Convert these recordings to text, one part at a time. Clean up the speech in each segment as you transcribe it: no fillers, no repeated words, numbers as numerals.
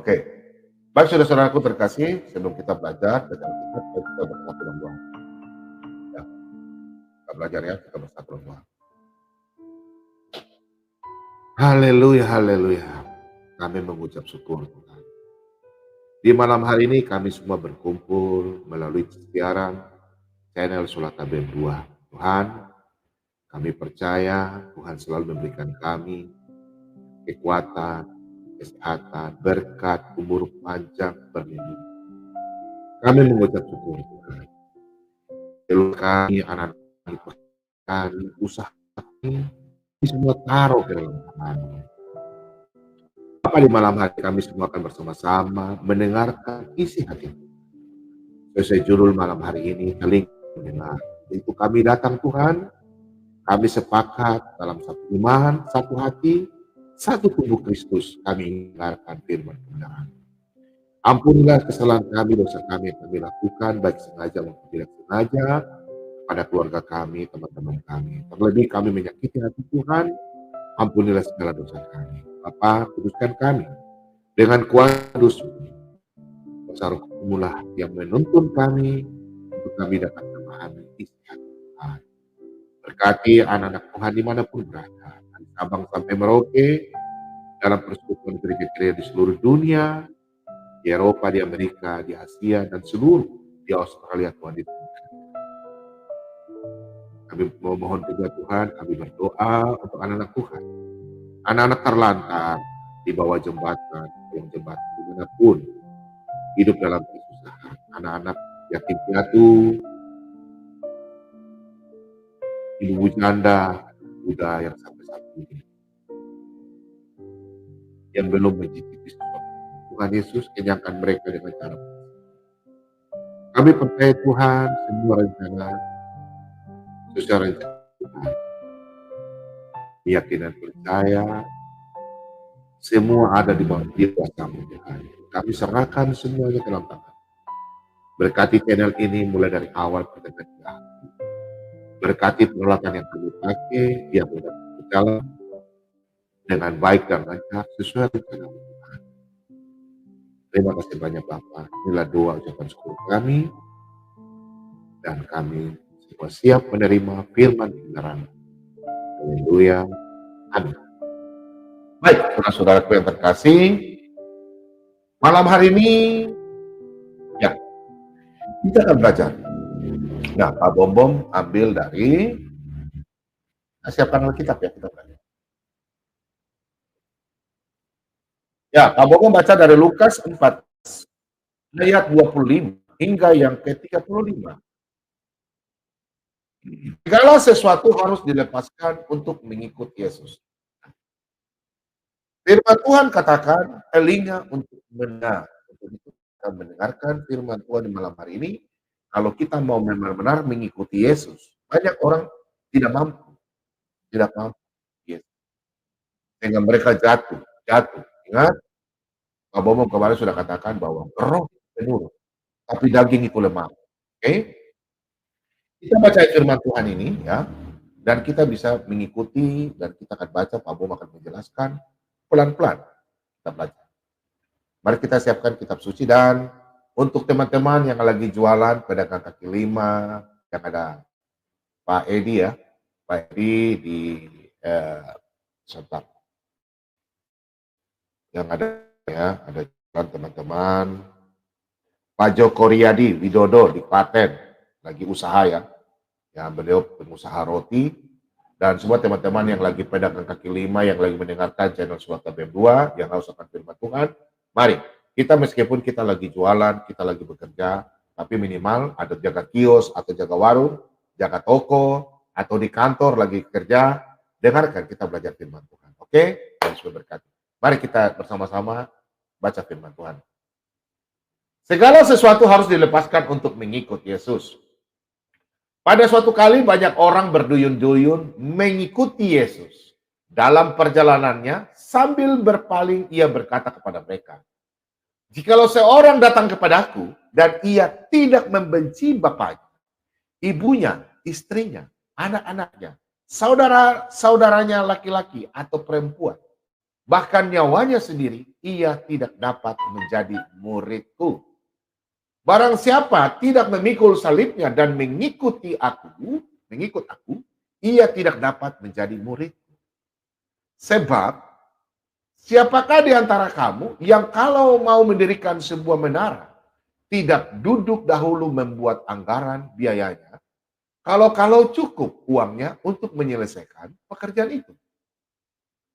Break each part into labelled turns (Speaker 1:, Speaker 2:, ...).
Speaker 1: Oke, baik saudara-saudaraku terkasih, sebelum kita belajar kita bersatu dalam doa. Ya, kita belajar ya, kita bersatu dalam doa. Haleluya, haleluya. Kami mengucap syukur Tuhan. Di malam hari ini kami semua berkumpul melalui siaran channel Solat Tabem 2. Tuhan, kami percaya Tuhan selalu memberikan kami kekuatan, kesehatan, berkat, umur panjang, perlindungan. Kami mengucap syukur Tuhan. Seluruh kami, anak-anak kami, usaha kami, semua taruh ke dalam tangan-Mu. Bapak, di malam hari kami semua akan bersama-sama mendengarkan isi hati. Sesuai judul malam hari ini, telinga mendengar. Itu kami datang Tuhan, kami sepakat dalam satu iman, satu hati, satu tubuh Kristus, kami mendengarkan firman kebenaran. Ampunilah kesalahan kami, dosa kami yang kami lakukan, baik sengaja maupun tidak sengaja, pada keluarga kami, teman-teman kami. Terlebih kami menyakiti hati Tuhan, ampunilah segala dosa kami. Bapa, kuduskan kami dengan kuasa kudus-Mu. Kuasa Roh Kudus-Mulah yang menuntun kami untuk kami dapat memahami isi hati Tuhan. Berkati anak-anak Tuhan dimanapun berada, dari Sabang sampai Merauke, dalam persekutuan gereja-gereja di seluruh dunia, di Eropa, di Amerika, di Asia, dan seluruh di Australia, Tuhan diturunkan. Kami memohon juga Tuhan, kami berdoa untuk anak-anak Tuhan. Anak-anak terlantar di bawah jembatan, yang jembatan dimanapun, hidup dalam kesusahan. Anak-anak yatim piatu, ibu janda, muda yang sampai saat ini, yang belum mencicipi sesuatu. Tuhan Yesus kenyangkan mereka dengan cara. Kami percaya Tuhan, semua rencana sesuai rencana Tuhan. Keyakinan percaya, semua ada di bawah kuasa-Mu Tuhan. Kami serahkan semuanya ke dalam tangan. Berkati channel ini mulai dari awal pertengahan ke akhir. Berkati peralatan yang kami pakai, biar mudah berjalan dengan baik dan lancar sesuai rencana Tuhan. Terima kasih banyak Bapak. Inilah doa ucapan syukur kami, dan kami semua siap menerima firman kebenaran. Haleluya. Amin. Baik, saudara-saudaraku yang terkasih, malam hari ini, ya, kita akan belajar. Nah, Pak Bom ambil dari, siapkan Alkitab ya, kita belajar. Ya, Pak Bom baca dari Lukas 4, ayat 25 hingga yang ke-35. Segala sesuatu harus dilepaskan untuk mengikut Yesus. Firman Tuhan katakan, telinga untuk mendengar. Untuk itu kita mendengarkan firman Tuhan di malam hari ini. Kalau kita mau benar-benar mengikuti Yesus, banyak orang tidak mampu. Yes. Sehingga mereka jatuh. Ingat, Pak Bomo kemarin sudah katakan bahwa roh penurut, tapi daging itu lemah. Oke? Kita baca firman Tuhan ini ya, dan kita bisa mengikuti, dan kita akan baca, Pak Bomo akan menjelaskan pelan-pelan. Kita belajar. Mari kita siapkan kitab suci, dan untuk teman-teman yang lagi jualan pedagang kaki lima, yang ada Pak Edi ya, Pak Edi di Sontak. Yang ada ya, ada teman-teman Pak Joko Riyadi Widodo di Klaten, lagi usaha ya. Ya, beliau pengusaha roti, dan semua teman-teman yang lagi pedagang kaki lima, yang lagi mendengarkan channel Solat Tabem 2, yang haus akan firman Tuhan, mari, kita meskipun kita lagi jualan, kita lagi bekerja, tapi minimal ada jaga kios, atau jaga warung, jaga toko, atau di kantor lagi kerja, dengarkan kita belajar firman Tuhan. Oke? Yesus berkati. Mari kita bersama-sama baca firman Tuhan. Segala sesuatu harus dilepaskan untuk mengikut Yesus. Pada suatu kali banyak orang berduyun-duyun mengikuti Yesus. Dalam perjalanannya, sambil berpaling ia berkata kepada mereka, "Jikalau seorang datang kepadaku dan ia tidak membenci bapaknya, ibunya, istrinya, anak-anaknya, saudara-saudaranya laki-laki atau perempuan, bahkan nyawanya sendiri, ia tidak dapat menjadi muridku. Barang siapa tidak memikul salibnya dan mengikut aku, ia tidak dapat menjadi muridku. Sebab, siapakah di antara kamu yang kalau mau mendirikan sebuah menara, tidak duduk dahulu membuat anggaran biayanya, kalau cukup uangnya untuk menyelesaikan pekerjaan itu.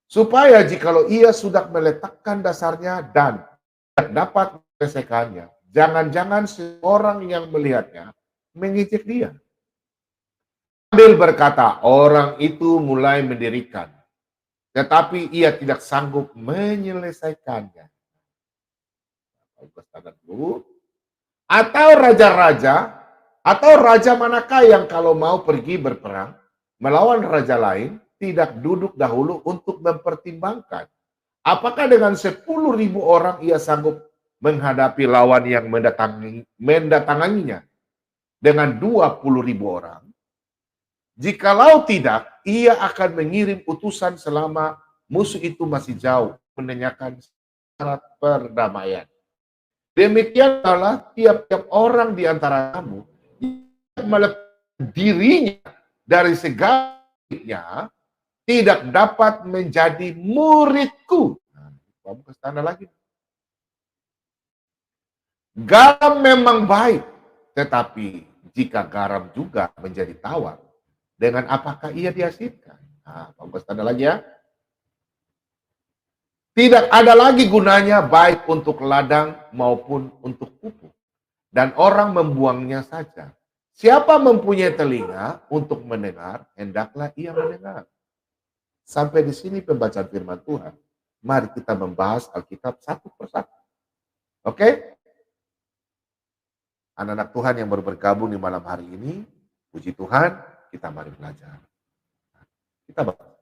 Speaker 1: Supaya jikalau ia sudah meletakkan dasarnya dan dapat menyelesaikannya, jangan-jangan seorang yang melihatnya mengejek dia. Sambil berkata, orang itu mulai mendirikan, tetapi ia tidak sanggup menyelesaikannya. Atau raja manakah yang kalau mau pergi berperang melawan raja lain, tidak duduk dahulu untuk mempertimbangkan apakah dengan 10.000 orang ia sanggup menghadapi lawan yang mendatanginya dengan 20.000 orang. Jikalau tidak, ia akan mengirim utusan selama musuh itu masih jauh, menanyakan syarat perdamaian. Demikianlah tiap-tiap orang di antara kamu yang meletakkan dirinya dari segalanya tidak dapat menjadi muridku. Kamu ke sana lagi. Garam memang baik, tetapi jika garam juga menjadi tawar, dengan apakah ia dihasilkan? Kamu ke sana lagi ya. Tidak ada lagi gunanya baik untuk ladang maupun untuk pupuk. Dan orang membuangnya saja. Siapa mempunyai telinga untuk mendengar, hendaklah ia mendengar. Sampai di sini pembacaan firman Tuhan. Mari kita membahas Alkitab satu persatu. Oke? Anak-anak Tuhan yang baru bergabung di malam hari ini, puji Tuhan, kita mari belajar. Kita bahas.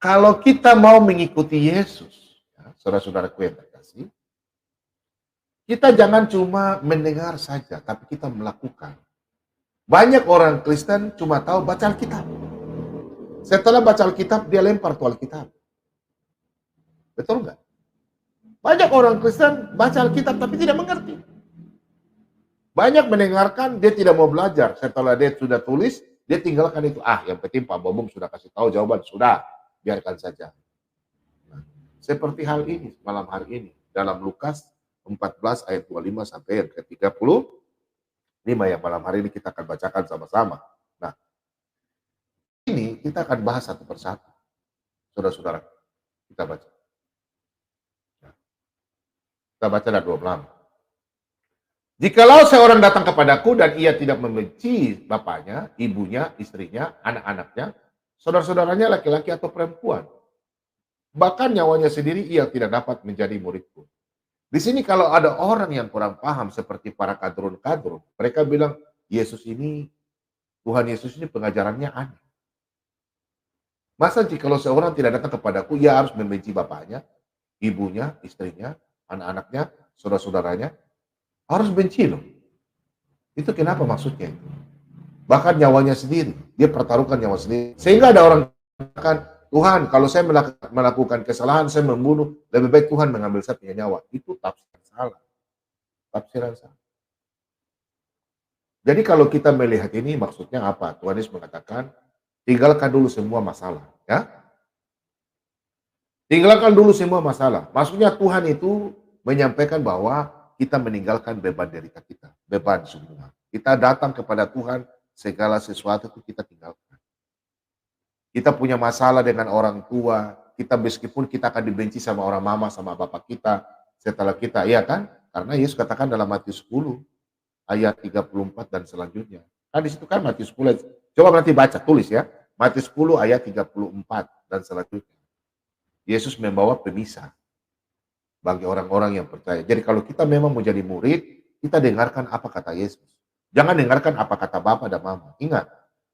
Speaker 1: Kalau kita mau mengikuti Yesus, ya, saudara-saudaraku yang terkasih, kita jangan cuma mendengar saja, tapi kita melakukan. Banyak orang Kristen cuma tahu baca Alkitab. Setelah baca Alkitab, dia lempar tuh Alkitab. Betul nggak? Banyak orang Kristen baca Alkitab tapi tidak mengerti. Banyak mendengarkan, dia tidak mau belajar. Setelah dia sudah tulis, dia tinggalkan itu. Yang penting Pak Bobong sudah kasih tahu jawaban. Sudah, biarkan saja. Nah, seperti hal ini, malam hari ini. Dalam Lukas 14 ayat 25 sampai yang ke-35 yang malam hari ini kita akan bacakan sama-sama. Nah, ini kita akan bahas satu persatu. Saudara-saudara, kita baca. Kita baca dari 26. Jikalau seorang datang kepadaku dan ia tidak membenci bapaknya, ibunya, istrinya, anak-anaknya, saudara-saudaranya laki-laki atau perempuan, bahkan nyawanya sendiri, ia tidak dapat menjadi muridku. Di sini kalau ada orang yang kurang paham seperti para kadrun-kadrun, mereka bilang, Tuhan Yesus ini pengajarannya aneh. Masa jikalau seorang tidak datang kepadaku, ia harus membenci bapaknya, ibunya, istrinya, anak-anaknya, saudara-saudaranya, harus benci loh. Itu kenapa maksudnya itu? Bahkan nyawanya sendiri, dia pertaruhkan nyawa sendiri. Sehingga ada orang mengatakan, Tuhan, kalau saya melakukan kesalahan, saya membunuh, lebih baik Tuhan mengambil saya punya nyawa. Itu tafsiran salah. Tafsiran salah. Jadi kalau kita melihat ini maksudnya apa? Tuhan Yesus mengatakan, tinggalkan dulu semua masalah. Ya? Tinggalkan dulu semua masalah. Maksudnya Tuhan itu menyampaikan bahwa kita meninggalkan beban derita kita. Beban semua. Kita datang kepada Tuhan, segala sesuatu itu kita tinggalkan. Kita punya masalah dengan orang tua, kita meskipun kita akan dibenci sama orang mama, sama bapak kita, setelah kita, iya kan? Karena Yesus katakan dalam Matius 10, ayat 34 dan selanjutnya. Kan di situ kan Matius 10, coba nanti baca, tulis ya. Matius 10 ayat 34 dan selanjutnya. Yesus membawa pemisah bagi orang-orang yang percaya. Jadi kalau kita memang mau jadi murid, kita dengarkan apa kata Yesus. Jangan dengarkan apa kata bapak dan mama. Ingat,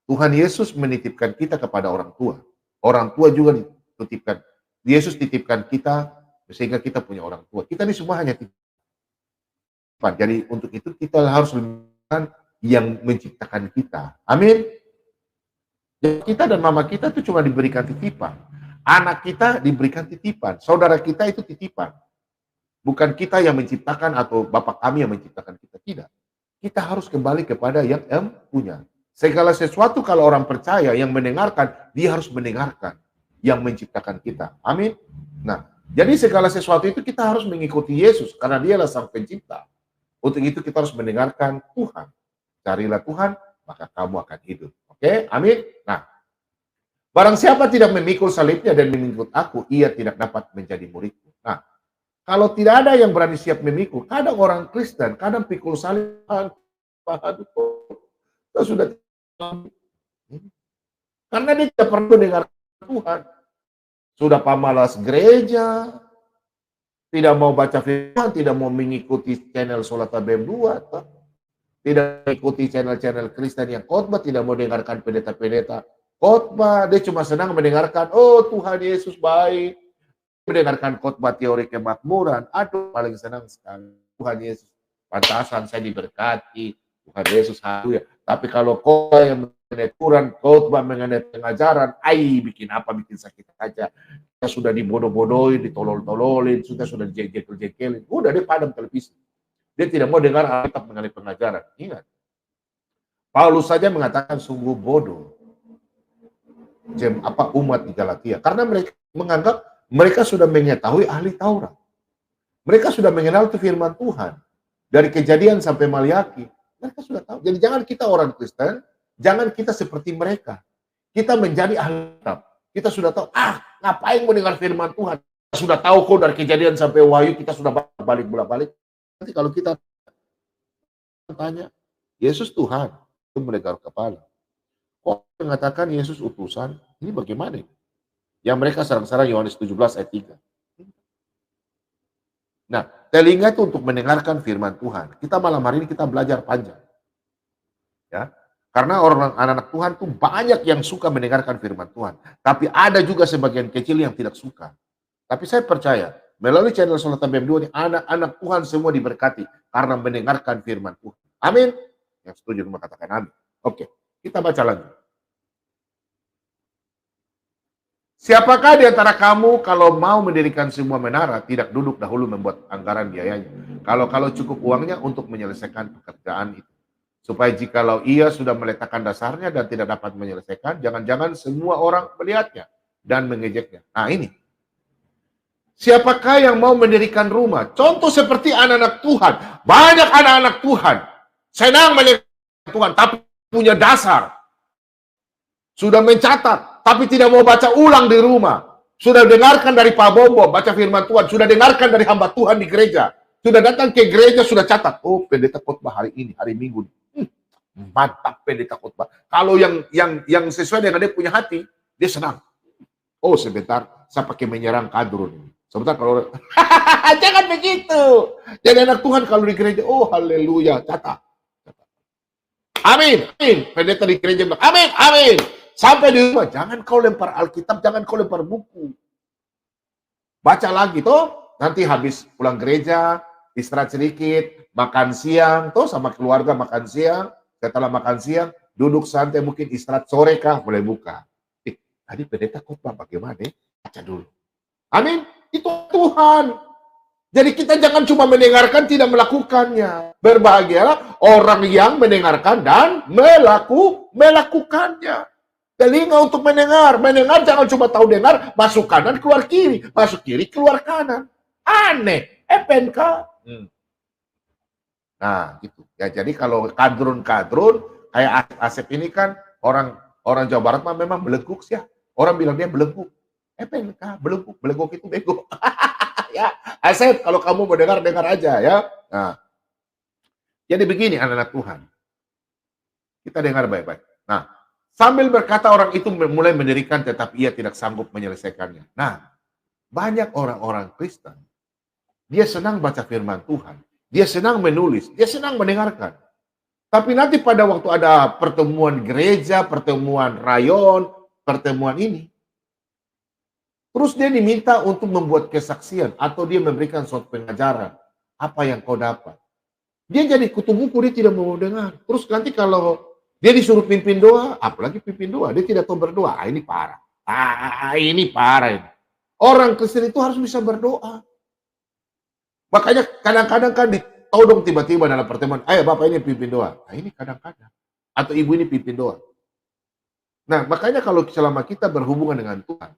Speaker 1: Tuhan Yesus menitipkan kita kepada orang tua. Orang tua juga dititipkan. Yesus titipkan kita sehingga kita punya orang tua. Kita ini semua hanya titipan. Jadi untuk itu kita harus melakukan yang menciptakan kita. Amin. Jadi kita dan mama kita itu cuma diberikan titipan. Anak kita diberikan titipan, saudara kita itu titipan. Bukan kita yang menciptakan atau Bapak kami yang menciptakan kita, tidak. Kita harus kembali kepada yang punya. Segala sesuatu kalau orang percaya, yang mendengarkan, dia harus mendengarkan yang menciptakan kita. Amin. Nah, jadi segala sesuatu itu kita harus mengikuti Yesus, karena dialah sang pencipta. Untuk itu kita harus mendengarkan Tuhan. Carilah Tuhan, maka kamu akan hidup. Oke, amin. Nah, barang siapa tidak memikul salibnya dan mengikut aku, ia tidak dapat menjadi muridku. Nah, kalau tidak ada yang berani siap memikul, kadang orang Kristen, kadang pikul salib, kita sudah karena dia tidak perlu dengar Tuhan. Sudah pemalas gereja, tidak mau baca firman, tidak mau mengikuti channel Sola Tabem 2, tidak mengikuti channel-channel Kristen yang khotbah, tidak mau dengarkan pendeta-pendeta khotbah, dia cuma senang mendengarkan, oh Tuhan Yesus baik, mendengarkan khotbah teori kemakmuran, aduh paling senang sekali, Tuhan Yesus pantasan saya diberkati, Tuhan Yesus haleluya. Tapi kalau khotbah yang mengenai Quran, khotbah mengenai pengajaran, bikin apa, bikin sakit aja. Kita sudah dibodoh-bodohin, ditolol-tololin, sudah dijengkel-jengkelin, udah dia padam televisi. Dia tidak mau dengar Alkitab mengenai pengajaran. Ingat, Paulus saja mengatakan sungguh bodoh umat di Galatia, karena mereka menganggap mereka sudah mengetahui ahli Taurat. Mereka sudah mengenal firman Tuhan. Dari Kejadian sampai Maliaki, mereka sudah tahu. Jadi jangan kita orang Kristen, jangan kita seperti mereka. Kita menjadi ahli Kitab. Kita sudah tahu, ngapain mendengar firman Tuhan? Kita sudah tahu kok dari Kejadian sampai Wahyu, kita sudah balik-balik. Nanti kalau kita tanya, Yesus Tuhan, itu menegar kepala. Kok mengatakan Yesus utusan? Ini bagaimana? Yang mereka sarang-sarang Yohanes 17 ayat 3. Nah, telinga itu untuk mendengarkan firman Tuhan. Kita malam hari ini kita belajar panjang. Ya, karena orang anak-anak Tuhan tuh banyak yang suka mendengarkan firman Tuhan. Tapi ada juga sebagian kecil yang tidak suka. Tapi saya percaya, melalui channel Sola Tabem 2 ini, anak-anak Tuhan semua diberkati karena mendengarkan firman Tuhan. Amin. Yang setuju mengatakan amin. Oke, kita baca lagi. Siapakah di antara kamu kalau mau mendirikan sebuah menara tidak duduk dahulu membuat anggaran biayanya? Kalau cukup uangnya untuk menyelesaikan pekerjaan itu. Supaya jikalau ia sudah meletakkan dasarnya dan tidak dapat menyelesaikan, jangan-jangan semua orang melihatnya dan mengejeknya. Nah ini. Siapakah yang mau mendirikan rumah? Contoh seperti anak-anak Tuhan. Banyak anak-anak Tuhan. Senang mendirikan Tuhan, tapi punya dasar. Sudah mencatat, tapi tidak mau baca ulang di rumah. Sudah dengarkan dari Pak Bobo, baca firman Tuhan. Sudah dengarkan dari hamba Tuhan di gereja. Sudah datang ke gereja, sudah catat. Oh, pendeta khotbah hari ini, hari Minggu. Mantap pendeta khotbah. Kalau yang sesuai dengan dia punya hati, dia senang. Oh, sebentar, saya pakai menyerang kadrun. Sebentar kalau... Jangan begitu. Jadi anak Tuhan kalau di gereja, oh haleluya, catat. Amin, amin. Pendeta di gereja bilang, amin, amin. Sampai di rumah, jangan kau lempar Alkitab, jangan kau lempar buku. Baca lagi, toh. Nanti habis pulang gereja, istirahat sedikit, makan siang, toh sama keluarga makan siang. Setelah makan siang, duduk santai, mungkin istirahat sore kah, mulai buka. Tadi pendeta khotbah bagaimana? Baca dulu. Amin. Itu Tuhan. Jadi kita jangan cuma mendengarkan, tidak melakukannya. Berbahagialah orang yang mendengarkan dan melakukannya. Telinga untuk mendengar. Mendengar jangan cuma tahu dengar, masuk kanan, keluar kiri. Masuk kiri, keluar kanan. Aneh. PNK. Nah, gitu. Ya, jadi kalau kadrun-kadrun, kayak Asep ini kan, orang Jawa Barat memang belengkuk sih ya. Orang bilang dia belengkuk. PNK, belengkuk itu bego. Ya, Asep, kalau kamu mau dengar aja ya. Nah, jadi begini anak-anak Tuhan. Kita dengar baik-baik. Nah, sambil berkata orang itu mulai mendirikan tetapi ia tidak sanggup menyelesaikannya. Nah, banyak orang-orang Kristen, dia senang baca firman Tuhan. Dia senang menulis, dia senang mendengarkan. Tapi nanti pada waktu ada pertemuan gereja, pertemuan rayon, pertemuan ini, terus dia diminta untuk membuat kesaksian atau dia memberikan suatu pengajaran. Apa yang kau dapat? Dia jadi kutu buku, dia tidak mau dengar. Terus nanti kalau dia disuruh pimpin doa, apalagi pimpin doa, dia tidak tahu berdoa. Ini parah. Ini parah ini. Orang Kristen itu harus bisa berdoa. Makanya kadang-kadang kan ditodong tiba-tiba dalam pertemuan, ayo Bapak ini pimpin doa. Nah ini kadang-kadang. Atau Ibu ini pimpin doa. Nah makanya kalau selama kita berhubungan dengan Tuhan,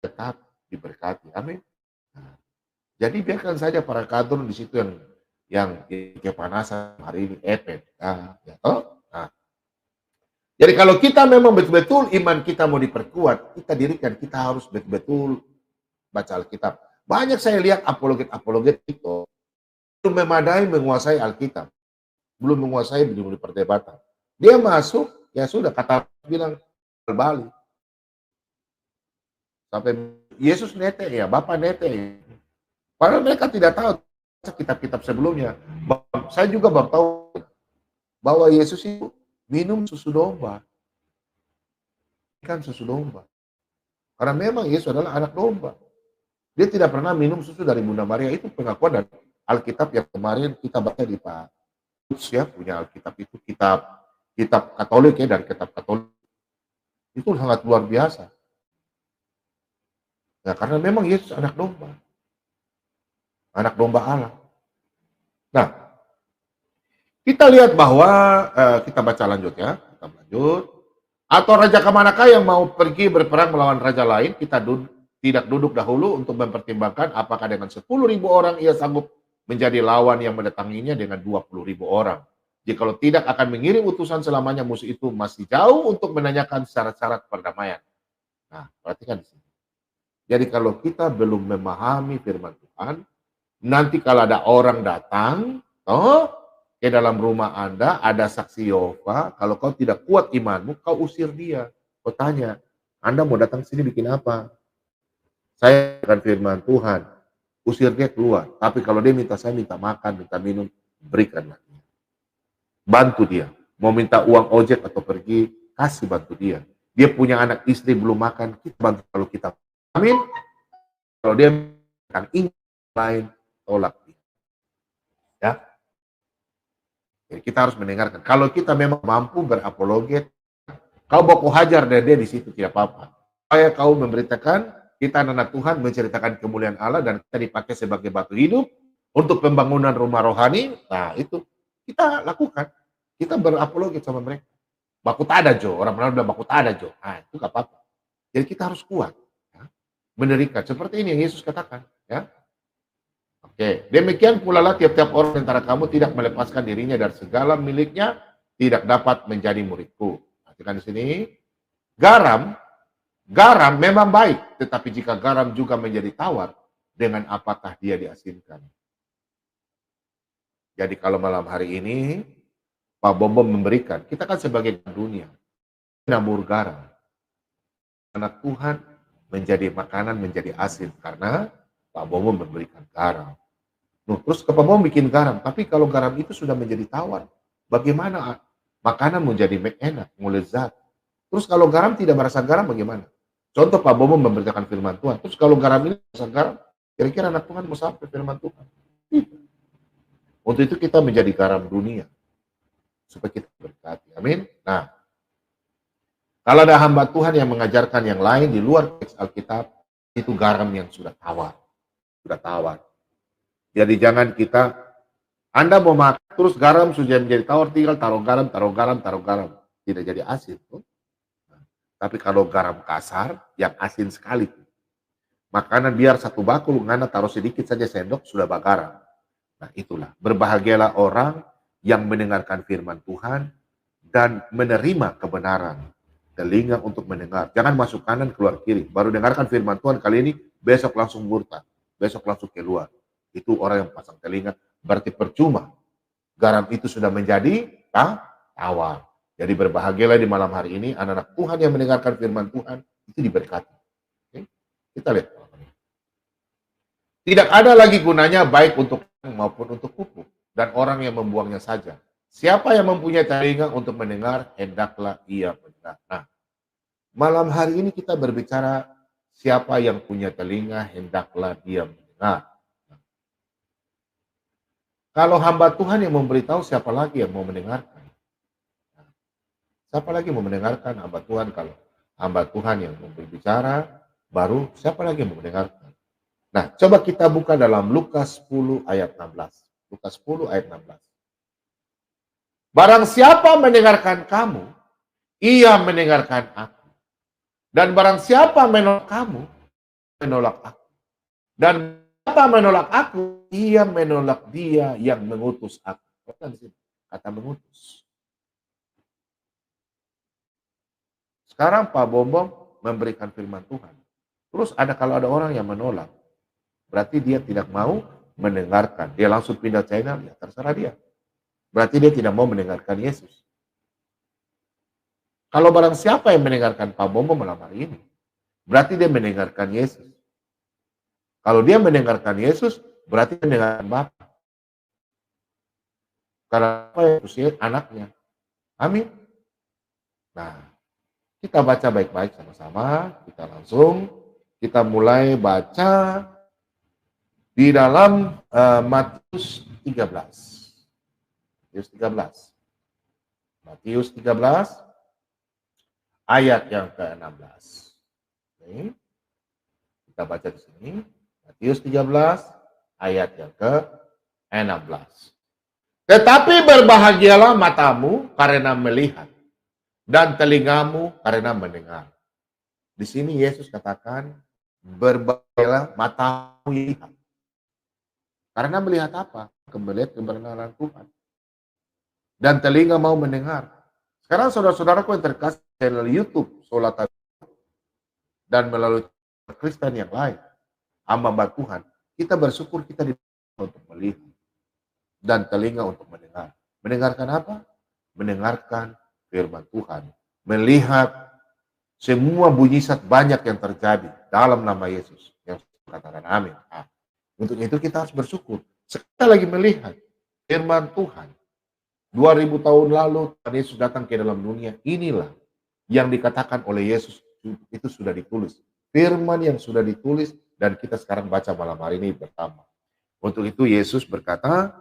Speaker 1: tetap diberkati. Amin. Nah, jadi biarkan saja para kadrun di situ yang kepanasan hari ini epet. Nah, ya toh? Nah, jadi kalau kita memang betul-betul iman kita mau diperkuat, kita dirikan, kita harus betul-betul baca Alkitab. Banyak saya lihat apologet-apologet itu belum memadai menguasai Alkitab, belum menguasai di perdebatan. Dia masuk, ya sudah kata bilang balik. Sampai Yesus nete ya, Bapak nete ya. Padahal mereka tidak tahu kitab-kitab sebelumnya. Saya juga baru tahu bahwa Yesus itu minum susu domba. Kan susu domba. Karena memang Yesus adalah anak domba. Dia tidak pernah minum susu dari Bunda Maria. Itu pengakuan dari Alkitab yang kemarin kita baca di Pak Lutz ya, punya Alkitab itu kitab Katolik ya, dari kitab Katolik. Itu sangat luar biasa. Ya, karena memang Yesus anak domba. Anak domba Allah. Nah, kita lihat bahwa kita baca lanjut ya, kita lanjut. Atau raja kemanakah yang mau pergi berperang melawan raja lain, kita tidak duduk dahulu untuk mempertimbangkan apakah dengan 10.000 orang ia sanggup menjadi lawan yang mendatanginya dengan 20.000 orang. Jikalau tidak akan mengirim utusan selamanya musuh itu masih jauh untuk menanyakan syarat-syarat perdamaian. Nah, perhatikan di sini. Jadi kalau kita belum memahami firman Tuhan, nanti kalau ada orang datang, ke dalam rumah Anda ada saksi Yehova, kalau kau tidak kuat imanmu, kau usir dia. Kau tanya, Anda mau datang sini bikin apa? Saya akan firman Tuhan, usir dia keluar. Tapi kalau dia minta saya minta makan, minta minum, berikanlah dia. Bantu dia. Mau minta uang ojek atau pergi, kasih bantu dia. Dia punya anak istri belum makan, kita bantu kalau kita. Amin. Kalau dia akan ingin lain, tolak dia. Ya. Jadi kita harus mendengarkan. Kalau kita memang mampu berapologet, kau baku hajar dan dia di situ tidak apa-apa. Supaya kau memberitakan kita anak Tuhan menceritakan kemuliaan Allah dan kita dipakai sebagai batu hidup untuk pembangunan rumah rohani. Nah itu kita lakukan. Kita berapologet sama mereka. Baku tada Jo, orang bilang baku tada Jo. Nah itu gak apa-apa. Jadi kita harus kuat. Ya. Mendirikan. Seperti ini yang Yesus katakan. Ya. Oke, demikian pula lah tiap-tiap orang antara kamu tidak melepaskan dirinya dari segala miliknya, tidak dapat menjadi muridku. Perhatikan di sini, garam memang baik, tetapi jika garam juga menjadi tawar, dengan apakah dia diasinkan? Jadi kalau malam hari ini, Pak Bobo memberikan, kita kan sebagai dunia, menabur garam. Anak Tuhan menjadi makanan, menjadi asin, karena Pak Bobo memberikan garam. Terus Pak Bobo bikin garam, tapi kalau garam itu sudah menjadi tawar, bagaimana makanan menjadi enak, lezat? Terus kalau garam tidak merasa garam bagaimana? Contoh Pak Bobo memberitakan firman Tuhan, terus kalau garam ini merasa garam, kira-kira anak Tuhan mau sampai firman Tuhan? Untuk itu kita menjadi garam dunia, supaya kita berkati. Amin. Nah, kalau ada hamba Tuhan yang mengajarkan yang lain di luar teks Alkitab, itu garam yang sudah tawar. Sudah tawar. Jadi jangan kita, Anda mau makan, terus garam sudah menjadi tawar, tinggal taruh garam. Tidak jadi asin. Nah, tapi kalau garam kasar, yang asin sekali. Makanan biar satu bakul, Anda taruh sedikit saja sendok, sudah garam. Nah itulah, berbahagialah orang yang mendengarkan firman Tuhan dan menerima kebenaran. Telinga untuk mendengar. Jangan masuk kanan, keluar kiri. Baru dengarkan firman Tuhan kali ini, besok langsung murtad. Besok langsung keluar. Itu orang yang pasang telinga, berarti percuma. Garam itu sudah menjadi tawar. Jadi berbahagialah di malam hari ini, anak-anak Tuhan yang mendengarkan firman Tuhan, itu diberkati. Oke? Kita lihat. Tidak ada lagi gunanya baik untuk maupun untuk pupuk, dan orang yang membuangnya saja. Siapa yang mempunyai telinga untuk mendengar, hendaklah ia mendengar. Nah, malam hari ini kita berbicara siapa yang punya telinga, hendaklah dia mendengar. Kalau hamba Tuhan yang memberitahu, siapa lagi yang mau mendengarkan? Siapa lagi mau mendengarkan hamba Tuhan kalau hamba Tuhan yang berbicara, baru siapa lagi yang mau mendengarkan. Nah, coba kita buka dalam Lukas 10 ayat 16. Lukas 10 ayat 16. Barang siapa mendengarkan kamu, ia mendengarkan aku. Dan barang siapa menolak kamu, menolak aku. Dan siapa menolak aku, ia menolak dia yang mengutus aku. Kata mengutus. Sekarang Pak Bombom memberikan firman Tuhan. Terus kalau ada orang yang menolak, berarti dia tidak mau mendengarkan. Dia langsung pindah channel, ya terserah dia. Berarti dia tidak mau mendengarkan Yesus. Kalau barang siapa yang mendengarkan Pak Bombom malam hari ini, berarti dia mendengarkan Yesus. Kalau dia mendengarkan Yesus, berarti dia mendengarkan Bapa. Karena apa yang anaknya. Amin. Nah, kita baca baik-baik sama-sama. Kita mulai baca di dalam Matius 13. Matius 13. Matius 13 ayat yang ke-16. Oke. Kita baca di sini. Matius 13 ayat yang ke-16. Tetapi berbahagialah matamu karena melihat dan telingamu karena mendengar. Di sini Yesus katakan berbahagialah matamu lihat. Karena melihat apa? Melihat kebenaran Tuhan. Dan telinga mau mendengar. Sekarang saudara-saudaraku yang terkasih channel YouTube Sola Tabendua dan melalui Kristen yang lain, hamba Tuhan, kita bersyukur kita untuk melihat dan telinga untuk mendengar. Mendengarkan apa? Mendengarkan firman Tuhan. Melihat semua mujizat banyak yang terjadi dalam nama Yesus. Yang katakan amin. Untuk itu kita harus bersyukur. Sekali lagi melihat firman Tuhan. 2000 tahun lalu Tuhan Yesus datang ke dalam dunia. Inilah yang dikatakan oleh Yesus. Itu sudah ditulis. Firman yang sudah ditulis dan kita sekarang baca malam hari ini bersama. Untuk itu Yesus berkata,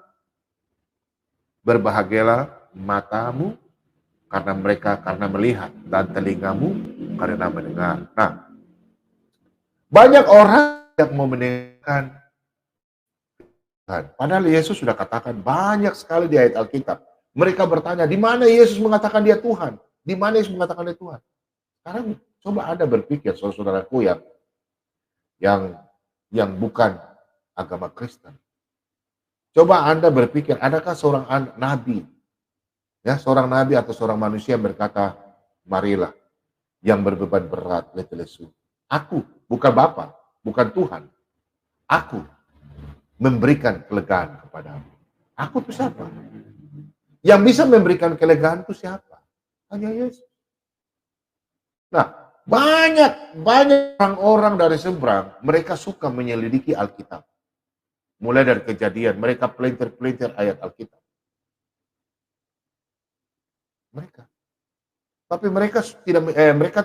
Speaker 1: berbahagialah matamu karena melihat dan telingamu karena mendengar. Nah, banyak orang yang mau mendengarkan Tuhan. Padahal Yesus sudah katakan banyak sekali di ayat Alkitab. Mereka bertanya, di mana Yesus mengatakan dia Tuhan? Di mana Yesus mengatakan dia Tuhan? Sekarang coba Anda berpikir, saudara-saudaraku yang bukan agama Kristen. Coba Anda berpikir, adakah seorang nabi, ya seorang nabi atau seorang manusia yang berkata, marilah yang berbeban berat, letih lesu. Aku, bukan Bapa, bukan Tuhan. Aku memberikan kelegaan kepadamu. Aku itu siapa? Yang bisa memberikan kelegaan itu siapa? Hanya Yesus. Nah, banyak orang-orang dari seberang, mereka suka menyelidiki Alkitab. Mulai dari Kejadian, mereka pelintir-pelintir ayat Alkitab. Tapi mereka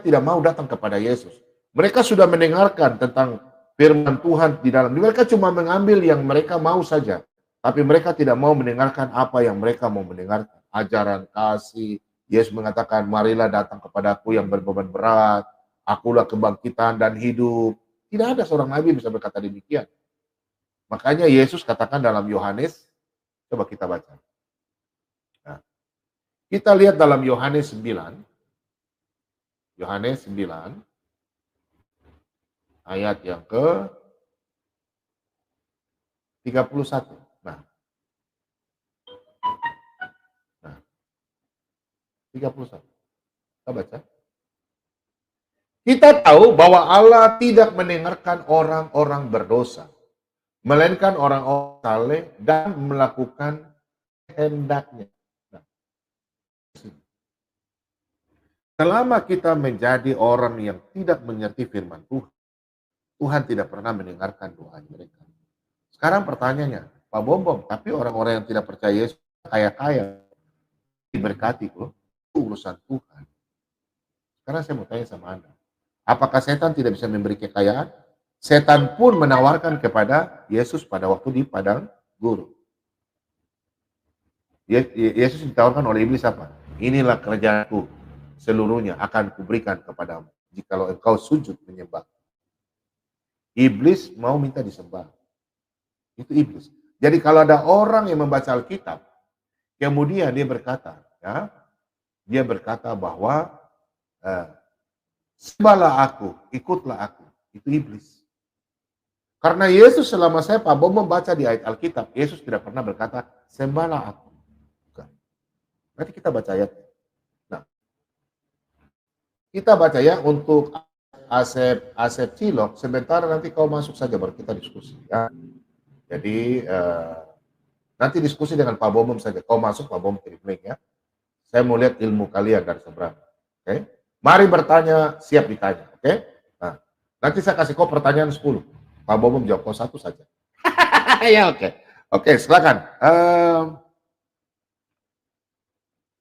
Speaker 1: tidak mau datang kepada Yesus. Mereka sudah mendengarkan tentang firman Tuhan di dalam. Mereka cuma mengambil yang mereka mau saja. Tapi mereka tidak mau mendengarkan apa yang mereka mau mendengarkan. Ajaran kasih. Yesus mengatakan, marilah datang kepadaku yang berbeban berat. Akulah kebangkitan dan hidup. Tidak ada seorang nabi bisa berkata demikian. Makanya Yesus katakan dalam Yohanes, coba kita baca. Nah, kita lihat dalam Yohanes 9. Yohanes 9 ayat yang ke 31. Nah, 31. Kita baca. Kita tahu bahwa Allah tidak mendengarkan orang-orang berdosa, melainkan orang-orang saleh dan melakukan kehendaknya. Nah, selama kita menjadi orang yang tidak mengerti firman Tuhan, Tuhan tidak pernah mendengarkan doa mereka. Sekarang pertanyaannya, Pak Bombom, tapi orang-orang yang tidak percaya Yesus kaya-kaya diberkati kok, itu urusan Tuhan. Sekarang saya mau tanya sama Anda, apakah setan tidak bisa memberi kekayaan? Setan pun menawarkan kepada Yesus pada waktu di padang gurun. Yesus ditawarkan oleh iblis apa? Inilah kerjaanku, seluruhnya akan kuberikan kepadamu. jikalau engkau sujud menyembah. Iblis mau minta disembah. Itu iblis. Jadi kalau ada orang yang membaca Alkitab, kemudian dia berkata, ya, dia berkata bahwa sembahlah aku, ikutlah aku. Itu iblis. Karena Yesus selama saya Pak Bom membaca di ayat Alkitab, Yesus tidak pernah berkata, sembahlah aku. Bukan. Nanti kita baca ayat. Nah, kita baca ya untuk Asep Cilok, sebentar nanti kau masuk saja baru kita diskusi. Ya. Jadi nanti diskusi dengan Pak Bomom saja. Kau masuk, Pak Bomom kirim link ya. Saya mau lihat ilmu kalian dari seberang. Oke? Mari bertanya, siap ditanya. Oke? Nah, nanti saya kasih kau pertanyaan 10. Pak Bomom jawab kau satu saja. Ya oke. Oke, silakan.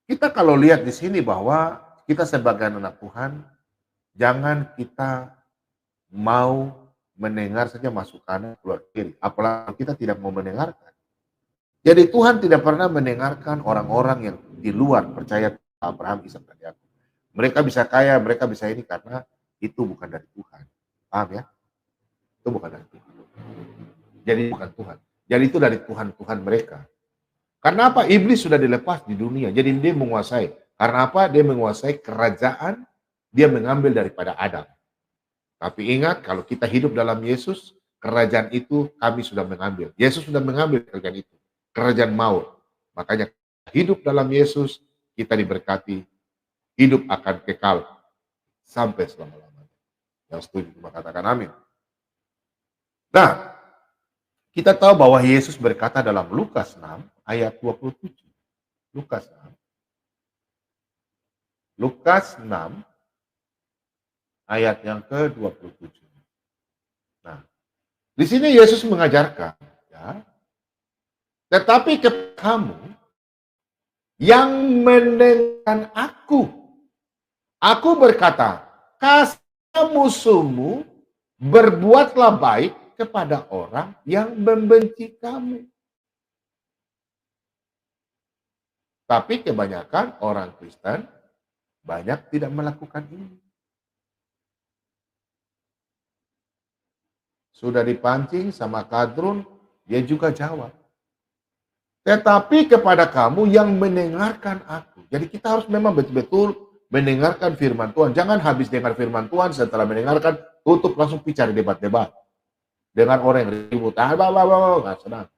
Speaker 1: Kita kalau lihat di sini bahwa kita sebagai anak Tuhan, jangan kita mau mendengar saja masuk kanan keluar kiri. Apalagi kita tidak mau mendengarkan. Jadi Tuhan tidak pernah mendengarkan orang-orang yang di luar percaya Abraham, Ishak dan Yakub. Mereka bisa kaya, mereka bisa ini karena itu bukan dari Tuhan. Paham ya? Itu bukan dari Tuhan. Jadi bukan Tuhan. Jadi itu dari Tuhan-Tuhan mereka. Karena apa? Iblis sudah dilepas di dunia. Jadi dia menguasai. Karena apa? Dia menguasai kerajaan, dia mengambil daripada Adam. Tapi ingat, kalau kita hidup dalam Yesus, kerajaan itu kami sudah mengambil. Yesus sudah mengambil kerajaan itu. Kerajaan maut. Makanya hidup dalam Yesus, kita diberkati. Hidup akan kekal. Sampai selama-lamanya. Yang setuju, cuma katakan amin. Nah, kita tahu bahwa Yesus berkata dalam Lukas 6, ayat 27. Lukas 6. Lukas 6, ayat yang ke-27. Nah, di sini Yesus mengajarkan, ya, tetapi kamu yang mendengarkan aku berkata, kasih musuhmu, berbuatlah baik kepada orang yang membenci kamu. Tapi kebanyakan orang Kristen banyak tidak melakukan ini. Sudah dipancing sama kadrun, dia juga jawab. Tetapi kepada kamu yang mendengarkan aku. Jadi kita harus memang betul-betul mendengarkan firman Tuhan. Jangan habis dengar firman Tuhan, setelah mendengarkan, tutup langsung cari debat-debat. Dengan orang yang ribut, nggak senang.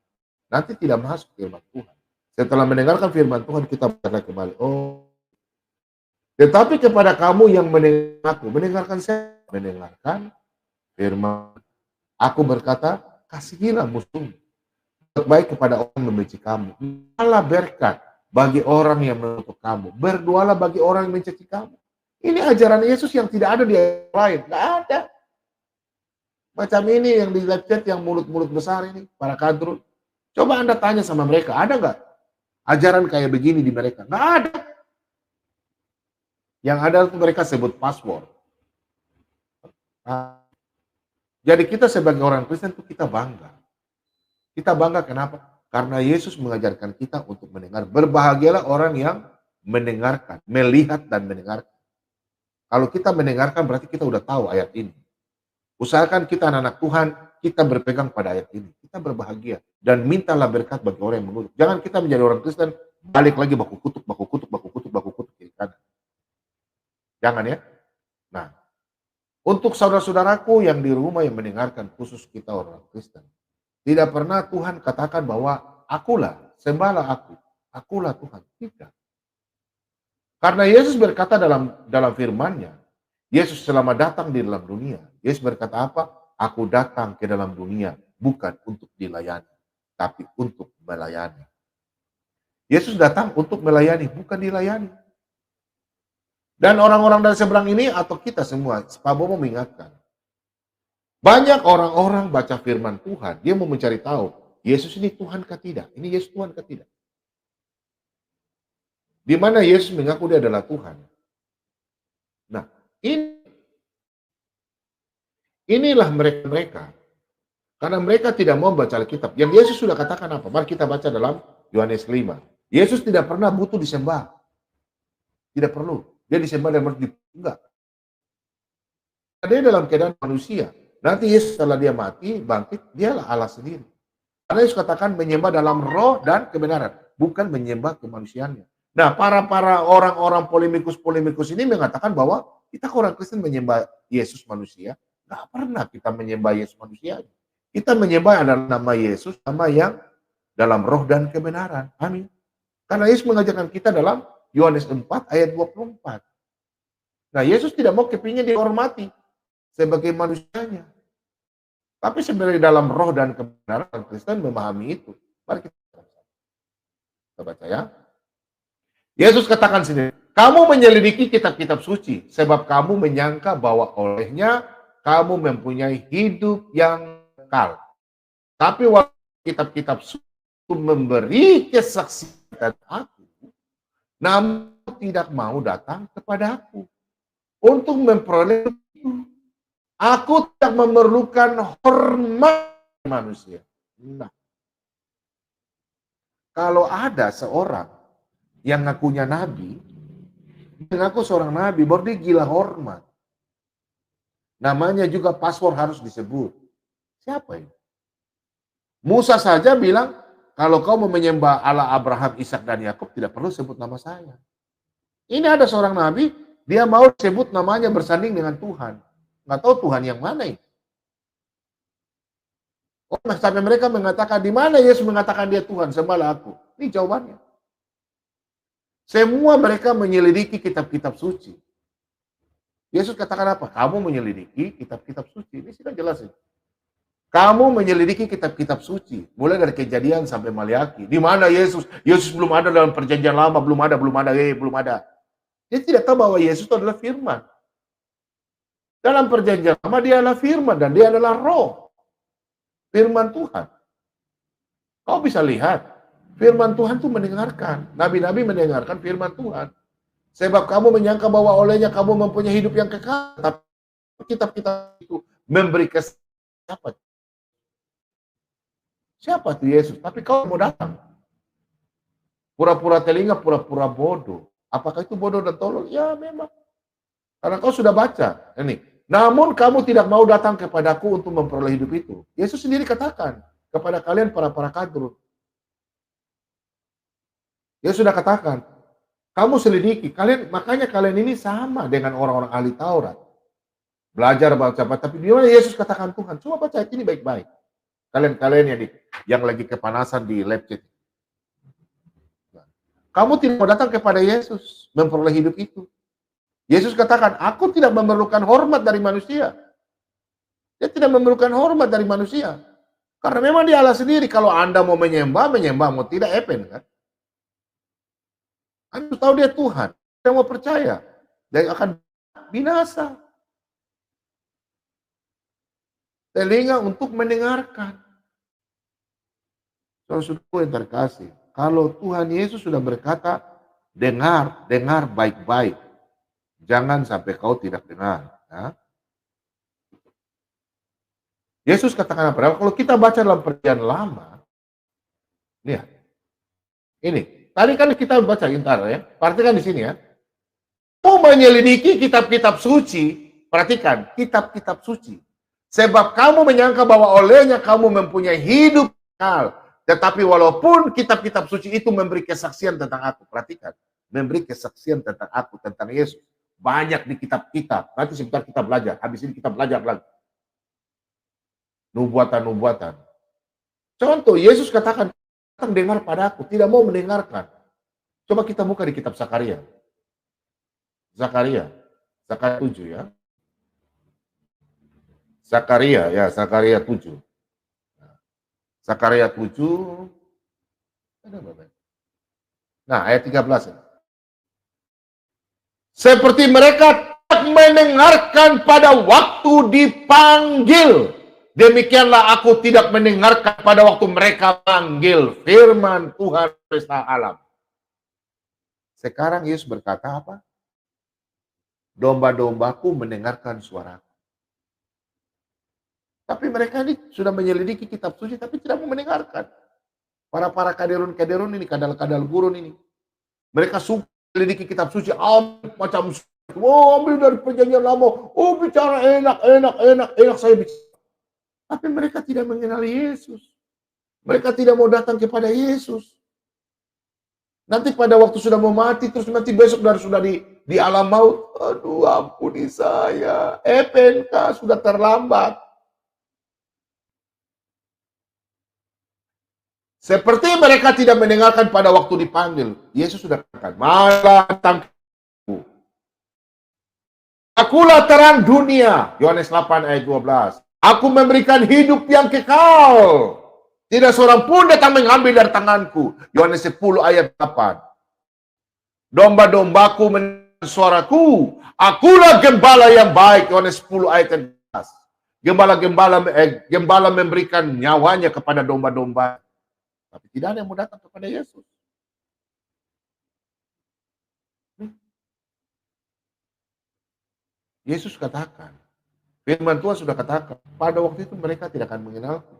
Speaker 1: Nanti tidak masuk firman Tuhan. Setelah mendengarkan firman Tuhan, kita berkata kembali, oh. Tetapi kepada kamu yang mendengarkan saya, mendengarkan firman. Aku berkata, kasihilah musuhmu. Baik kepada orang yang membenci kamu. Berdoalah berkat bagi orang yang mengutuk kamu. Berdoalah bagi orang yang mencaci kamu. Ini ajaran Yesus yang tidak ada di ayat lain. Nggak ada. Macam ini yang di live chat yang mulut-mulut besar ini, para kadrun. Coba Anda tanya sama mereka, ada nggak ajaran kayak begini di mereka? Nggak ada. Yang ada itu mereka sebut password. Jadi kita sebagai orang Kristen itu kita bangga. Kita bangga kenapa? Karena Yesus mengajarkan kita untuk mendengar. Berbahagialah orang yang mendengarkan, melihat dan mendengarkan. Kalau kita mendengarkan berarti kita udah tahu ayat ini. Usahakan kita anak-anak Tuhan, kita berpegang pada ayat ini. Kita berbahagia. Dan mintalah berkat bagi orang yang mengutuk. Jangan kita menjadi orang Kristen, balik lagi baku kutuk kiri kanan. Jangan ya. Nah, untuk saudara-saudaraku yang di rumah yang mendengarkan, khusus kita orang Kristen, tidak pernah Tuhan katakan bahwa akulah, sembahlah aku, akulah Tuhan. Tidak. Karena Yesus berkata dalam firman-Nya, Yesus selama datang di dalam dunia, Yesus berkata apa? Aku datang ke dalam dunia bukan untuk dilayani, tapi untuk melayani. Yesus datang untuk melayani, bukan dilayani. Dan orang-orang dari seberang ini atau kita semua, Pak Bomo mengingatkan, banyak orang-orang baca firman Tuhan, dia mau mencari tahu, Yesus ini Tuhan kah tidak? Ini Yesus Tuhan kah tidak? Di mana Yesus mengaku dia adalah Tuhan. Nah, inilah mereka. Karena mereka tidak mau baca Alkitab. Yang Yesus sudah katakan apa? Mari kita baca dalam Yohanes 5. Yesus tidak pernah butuh disembah. Tidak perlu. Dia disembah dan enggak. Dia dalam keadaan manusia. Nanti Yesus setelah dia mati, bangkit, dialah Allah sendiri. Karena Yesus katakan menyembah dalam roh dan kebenaran, bukan menyembah kemanusiaannya. Nah, para orang-orang polemikus ini mengatakan bahwa kita orang Kristen menyembah Yesus manusia. Nggak pernah kita menyembah Yesus manusia. Kita menyembah adalah nama Yesus, nama yang dalam roh dan kebenaran. Amin. Karena Yesus mengajarkan kita dalam Yohanes 4 ayat 24. Nah, Yesus tidak mau kepingin dihormati sebagai manusianya. Tapi sebenarnya dalam roh dan kebenaran Kristen memahami itu. Mari kita baca ya. Yesus katakan sendiri, kamu menyelidiki kitab-kitab suci, sebab kamu menyangka bahwa olehnya kamu mempunyai hidup yang kekal. Tapi waktu kitab-kitab suci memberi kesaksian aku, namun tidak mau datang kepada aku untuk memperoleh itu. Aku tidak memerlukan hormat manusia. Nah, kalau ada seorang yang ngakunya nabi, mengaku seorang nabi, baru dia gila hormat. Namanya juga password harus disebut. Siapa ini? Musa saja bilang, kalau kau mau menyembah Allah Abraham, Ishak dan Yakub, tidak perlu sebut nama saya. Ini ada seorang nabi, dia mau sebut namanya bersanding dengan Tuhan. Nggak tahu Tuhan yang mana ini. Oh, sampai mereka mengatakan, di mana Yesus mengatakan dia Tuhan, sembahlah aku. Ini jawabannya. Semua mereka menyelidiki kitab-kitab suci. Yesus katakan apa? Kamu menyelidiki kitab-kitab suci. Ini sudah jelas. Kamu menyelidiki kitab-kitab suci. Mulai dari Kejadian sampai Maliaki. Di mana Yesus? Yesus belum ada dalam perjanjian lama. Belum ada. Belum ada. Dia tidak tahu bahwa Yesus itu adalah firman. Dalam perjanjian lama dia adalah firman. Dan dia adalah roh. Firman Tuhan. Kau bisa lihat. Firman Tuhan itu mendengarkan. Nabi-nabi mendengarkan firman Tuhan. Sebab kamu menyangka bahwa olehnya kamu mempunyai hidup yang kekal. Tapi kitab-kitab itu memberi kesaksian. Siapa itu Yesus? Tapi kau mau datang. Pura-pura telinga, pura-pura bodoh. Apakah itu bodoh dan tolol? Ya memang. Karena kau sudah baca. Ini. Namun kamu tidak mau datang kepadaku untuk memperoleh hidup itu. Yesus sendiri katakan kepada kalian para kadrun. Dia sudah katakan, kamu selidiki, makanya kalian ini sama dengan orang-orang ahli Taurat. Belajar baca, tapi di mana Yesus katakan Tuhan? Coba baca ini baik-baik. Kalian yang lagi kepanasan di lab chat. Kamu tidak mau datang kepada Yesus, memperoleh hidup itu. Yesus katakan, aku tidak memerlukan hormat dari manusia. Dia tidak memerlukan hormat dari manusia. Karena memang dia Allah sendiri. Kalau Anda mau menyembah, mau tidak happen kan? Anda tahu dia Tuhan, dia mau percaya, dia akan binasa. Telinga untuk mendengarkan. Saudara-saudaraku yang terkasih, kalau Tuhan Yesus sudah berkata, dengar baik-baik. Jangan sampai kau tidak dengar. Ya. Yesus katakan apa? Kalau kita baca dalam perjanjian lama, lihat, ini. Tadi kan kita baca intar ya. Perhatikan di sini ya. Kamu menyelidiki kitab-kitab suci. Perhatikan, kitab-kitab suci. Sebab kamu menyangka bahwa olehnya kamu mempunyai hidup kekal. Tetapi walaupun kitab-kitab suci itu memberi kesaksian tentang aku. Perhatikan, memberi kesaksian tentang aku, tentang Yesus. Banyak di kitab-kitab. Nanti sebentar kita belajar. Habis ini kita belajar lagi. Nubuatan-nubuatan. Contoh, Yesus katakan, dengar padaku, tidak mau mendengarkan. Coba kita buka di kitab Zakaria. Zakaria 7 ya. Zakaria 7. Zakaria 7. Nah, ayat 13 ya. Seperti mereka tak mendengarkan pada waktu dipanggil. Demikianlah aku tidak mendengarkan pada waktu mereka panggil firman Tuhan Semesta alam. Sekarang Yesus berkata apa? Domba-dombaku mendengarkan suaraku. Tapi mereka ini sudah menyelidiki kitab suci tapi tidak mau mendengarkan. Para kaderun ini, kadal-kadal gurun ini. Mereka suka menyelidiki kitab suci, macam Oh, ambil dari perjanjian lama. Oh, bicara enak saya bicara. Tapi mereka tidak mengenal Yesus. Mereka tidak mau datang kepada Yesus. Nanti pada waktu sudah mau mati, terus nanti besok sudah di alam maut. Aduh, ampuni saya. PNK sudah terlambat. Seperti mereka tidak mendengarkan pada waktu dipanggil. Yesus sudah katakan, malah datang. Akulah terang dunia. Yohanes 8 ayat 12. Aku memberikan hidup yang kekal. Tidak seorang pun datang mengambil dari tanganku. Yohanes 10 ayat 8. Domba-dombaku mendengar suaraku. Akulah gembala yang baik. Yohanes 10 ayat 11. Gembala memberikan nyawanya kepada domba-domba. Tapi tidak ada yang mau datang kepada Yesus. Yesus katakan, firman Tuhan sudah katakan, pada waktu itu mereka tidak akan mengenalku.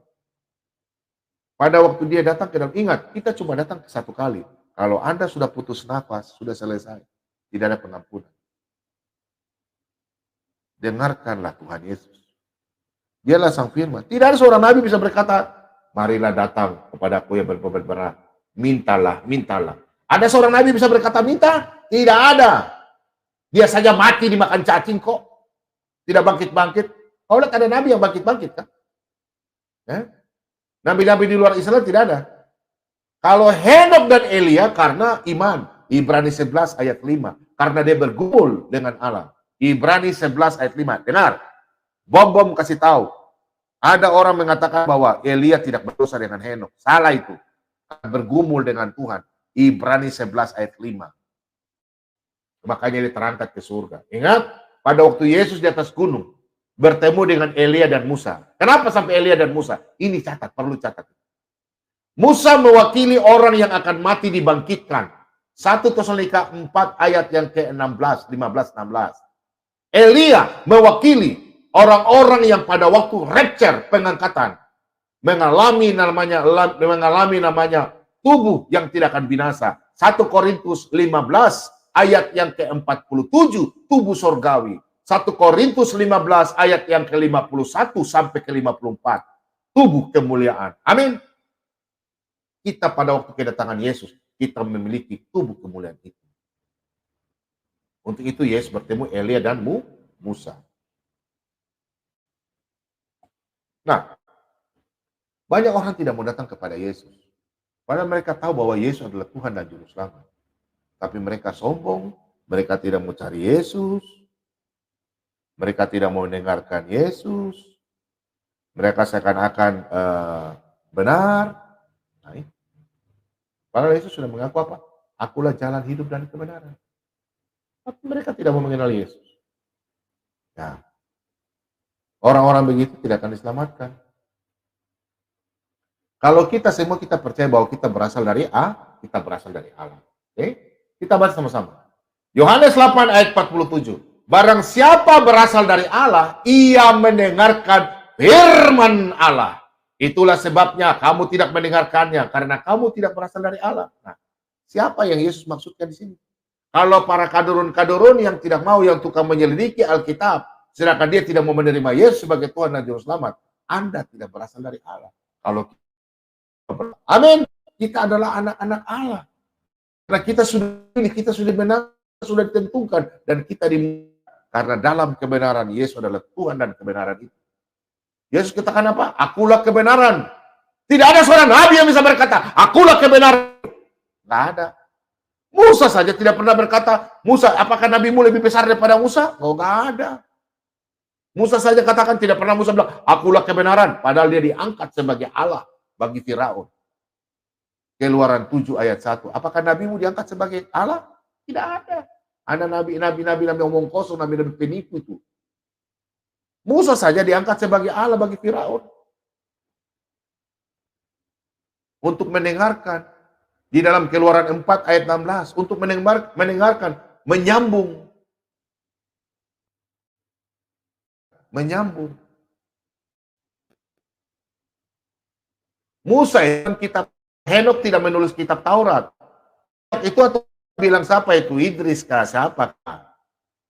Speaker 1: Pada waktu dia datang ke dalam, ingat, kita cuma datang satu kali. Kalau Anda sudah putus nafas, sudah selesai. Tidak ada pengampunan. Dengarkanlah Tuhan Yesus. Dialah sang firman. Tidak ada seorang nabi bisa berkata, marilah datang kepada aku yang berberat. Mintalah, mintalah. Ada seorang nabi bisa berkata minta? Tidak ada. Dia saja mati dimakan cacing kok. Tidak bangkit-bangkit. Kau lihat ada nabi yang bangkit-bangkit kan? Nabi-nabi di luar Israel tidak ada. Kalau Henok dan Elia karena iman. Ibrani 11 ayat 5. Karena dia bergumul dengan Allah. Ibrani 11 ayat 5. Dengar. Bom kasih tahu. Ada orang mengatakan bahwa Elia tidak berdosa dengan Henok. Salah itu. Bergumul dengan Tuhan. Ibrani 11 ayat 5. Makanya dia terangkat ke surga. Ingat, pada waktu Yesus di atas gunung, bertemu dengan Elia dan Musa. Kenapa sampai Elia dan Musa? Ini catat, perlu catat. Musa mewakili orang yang akan mati dibangkitkan. 1 Tesalonika 4 ayat yang ke-16, 15, 16. Elia mewakili orang-orang yang pada waktu rapture, pengangkatan, mengalami namanya tubuh yang tidak akan binasa. 1 Korintus 15 ayat yang ke-47, tubuh sorgawi. 1 Korintus 15 ayat yang ke-51 sampai ke-54, tubuh kemuliaan. Amin. Kita pada waktu kedatangan Yesus, kita memiliki tubuh kemuliaan itu. Untuk itu Yesus bertemu Elia dan Musa. Nah, banyak orang tidak mau datang kepada Yesus. Padahal mereka tahu bahwa Yesus adalah Tuhan dan Juru Selamat. Tapi mereka sombong, mereka tidak mau cari Yesus, mereka tidak mau mendengarkan Yesus, mereka seakan-akan benar. Nah, padahal Yesus sudah mengaku apa? Akulah jalan hidup dan kebenaran. Tapi mereka tidak mau mengenal Yesus. Nah, orang-orang begitu tidak akan diselamatkan. Kalau kita semua kita percaya bahwa kita berasal dari kita berasal dari Allah. Oke? Kita baca sama-sama. Yohanes 8 ayat 47. Barang siapa berasal dari Allah, ia mendengarkan firman Allah. Itulah sebabnya kamu tidak mendengarkannya, karena kamu tidak berasal dari Allah. Nah, siapa yang Yesus maksudkan di sini? Kalau para kadurun-kadurun yang tidak mau, yang tukang menyelidiki Alkitab, sedangkan dia tidak mau menerima Yesus sebagai Tuhan dan Juru Selamat, Anda tidak berasal dari Allah. Kalau amin, kita adalah anak-anak Allah. Karena kita sudah benar, sudah ditentukan, dan kita karena dalam kebenaran Yesus adalah Tuhan dan kebenaran itu. Yesus katakan apa? Akulah kebenaran. Tidak ada seorang nabi yang bisa berkata, akulah kebenaran. Tidak ada. Musa saja tidak pernah berkata, Musa, apakah nabimu lebih besar daripada Musa? Oh, tidak ada. Musa saja katakan, tidak pernah Musa bilang, akulah kebenaran. Padahal dia diangkat sebagai Allah bagi Firaun. Keluaran 7 ayat 1. Apakah nabimu diangkat sebagai Allah? Tidak ada. Ada nabi omong kosong, nabi penipu itu. Musa saja diangkat sebagai Allah bagi Firaun. Untuk mendengarkan. Di dalam Keluaran 4 ayat 16. Untuk mendengarkan. Menyambung. Musa yang kitab Henok tidak menulis kitab Taurat. Itu atau bilang siapa itu? Idris kah? Siapa?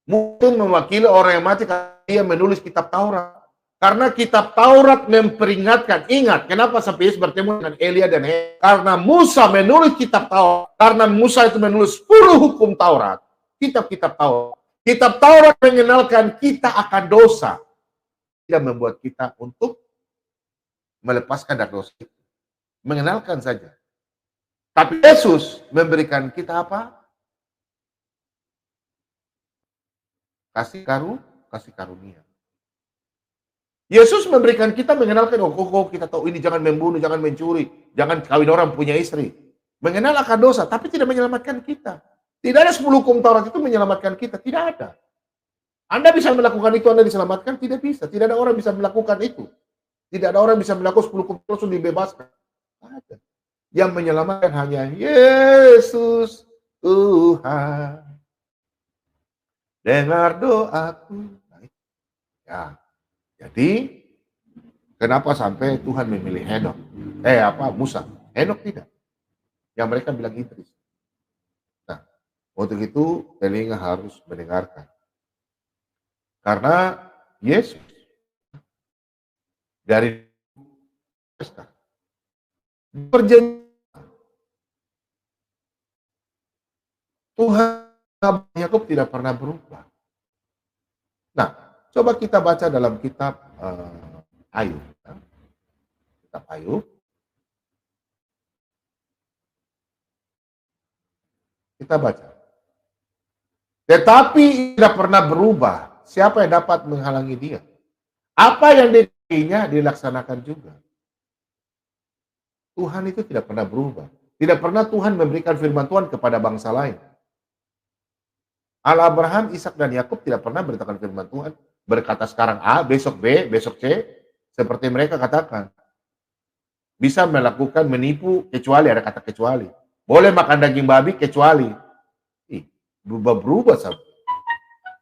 Speaker 1: Mungkin mewakili orang yang mati karena dia menulis kitab Taurat. Karena kitab Taurat memperingatkan, ingat kenapa sampai Yesus bertemu dengan Elia dan Hea? Karena Musa menulis kitab Taurat, karena Musa itu menulis 10 hukum Taurat, kitab-kitab Taurat. Kitab Taurat mengenalkan kita akan dosa, tidak membuat kita untuk melepaskan dari dosa itu. Mengenalkan saja. Tapi Yesus memberikan kita apa? Kasih karunia. Yesus memberikan kita mengenalkan, kita tahu ini jangan membunuh, jangan mencuri, jangan kawin orang punya istri. Mengenal akan dosa, tapi tidak menyelamatkan kita. Tidak ada 10 hukum Taurat itu menyelamatkan kita, tidak ada. Anda bisa melakukan itu, Anda diselamatkan? Tidak bisa. Tidak ada orang bisa melakukan itu. Tidak ada orang bisa melakukan 10 hukum Taurat langsung dibebaskan. Tidak ada. Yang menyelamatkan hanya Yesus Tuhan. Dengar doaku. Ya. Jadi, kenapa sampai Tuhan memilih Henok? Musa. Henok tidak. Yang mereka bilang Idris. Nah, untuk itu telinga harus mendengarkan. Karena Yesus dari perjanjian Tuhan Yakub tidak pernah berubah. Nah, coba kita baca dalam kitab Ayub. Kitab Ayub. Kita baca. Tetapi tidak pernah berubah. Siapa yang dapat menghalangi dia? Apa yang dikirinya dilaksanakan juga. Tuhan itu tidak pernah berubah. Tidak pernah Tuhan memberikan firman Tuhan kepada bangsa lain. Allah Abraham, Ishak dan Yakub tidak pernah beritakan firman Tuhan. Berkata sekarang A, besok B, besok C. Seperti mereka katakan. Bisa melakukan menipu kecuali, ada kata kecuali. Boleh makan daging babi kecuali. Berubah-berubah sampai.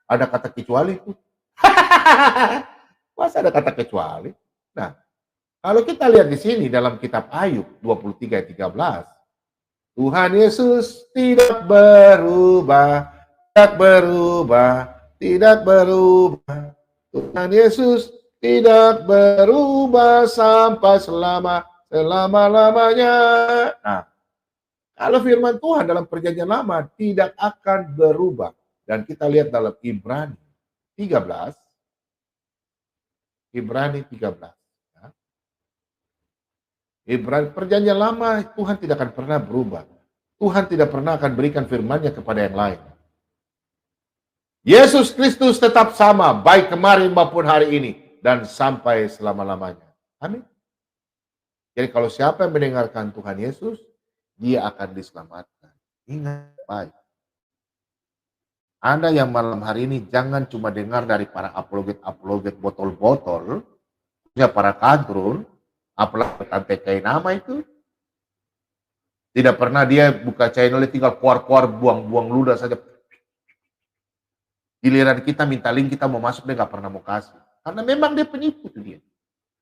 Speaker 1: Ada kata kecuali itu. Masa ada kata kecuali? Nah, kalau kita lihat di sini dalam kitab Ayub 23 ayat 13. Tuhan Yesus tidak berubah. Tidak berubah. Tuhan Yesus tidak berubah sampai selama-lamanya. Nah, kalau firman Tuhan dalam perjanjian lama tidak akan berubah. Dan kita lihat dalam Ibrani 13. Ibrani 13. Ya. Ibrani perjanjian lama Tuhan tidak akan pernah berubah. Tuhan tidak pernah akan berikan firman-Nya kepada yang lain. Yesus Kristus tetap sama, baik kemarin maupun hari ini, dan sampai selama-lamanya. Amin. Jadi kalau siapa yang mendengarkan Tuhan Yesus, dia akan diselamatkan. Ingat baik. Anda yang malam hari ini jangan cuma dengar dari para apologet botol-botol, para kadrun, apalagi Tante Kay nama itu. Tidak pernah dia buka channel, tinggal keluar-keluar buang-buang ludah saja. Giliran kita minta link, kita mau masuk, dia nggak pernah mau kasih. Karena memang dia penipu tuh dia.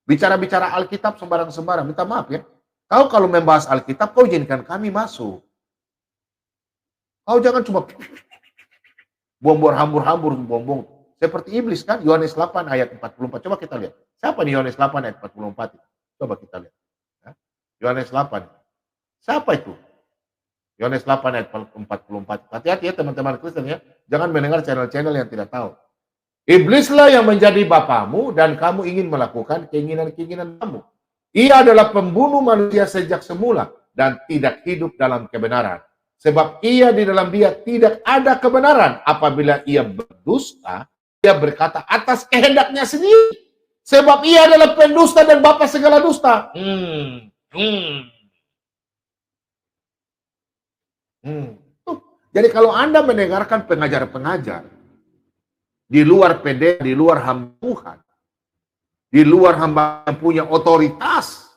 Speaker 1: Bicara-bicara Alkitab sembarang-sembarang, minta maaf ya. Kau kalau membahas Alkitab, kau izinkan kami masuk. Kau jangan cuma buang-buang hambur-hambur, buang-buang. Seperti iblis kan, Yohanes 8 ayat 44. Coba kita lihat. Siapa nih Yohanes 8 ayat 44? Coba kita lihat. Yohanes 8. Siapa itu? Yohanes 8 ayat 44. Hati-hati ya teman-teman Kristen ya. Jangan mendengar channel-channel yang tidak tahu. Iblislah yang menjadi bapamu dan kamu ingin melakukan keinginan-keinginan kamu. Ia adalah pembunuh manusia sejak semula dan tidak hidup dalam kebenaran. Sebab ia di dalam dia tidak ada kebenaran. Apabila ia berdusta, ia berkata atas kehendaknya sendiri. Sebab ia adalah pendusta dan bapa segala dusta. Jadi kalau Anda mendengarkan pengajar-pengajar di luar PD, di luar hamba Tuhan, di luar hamba yang punya otoritas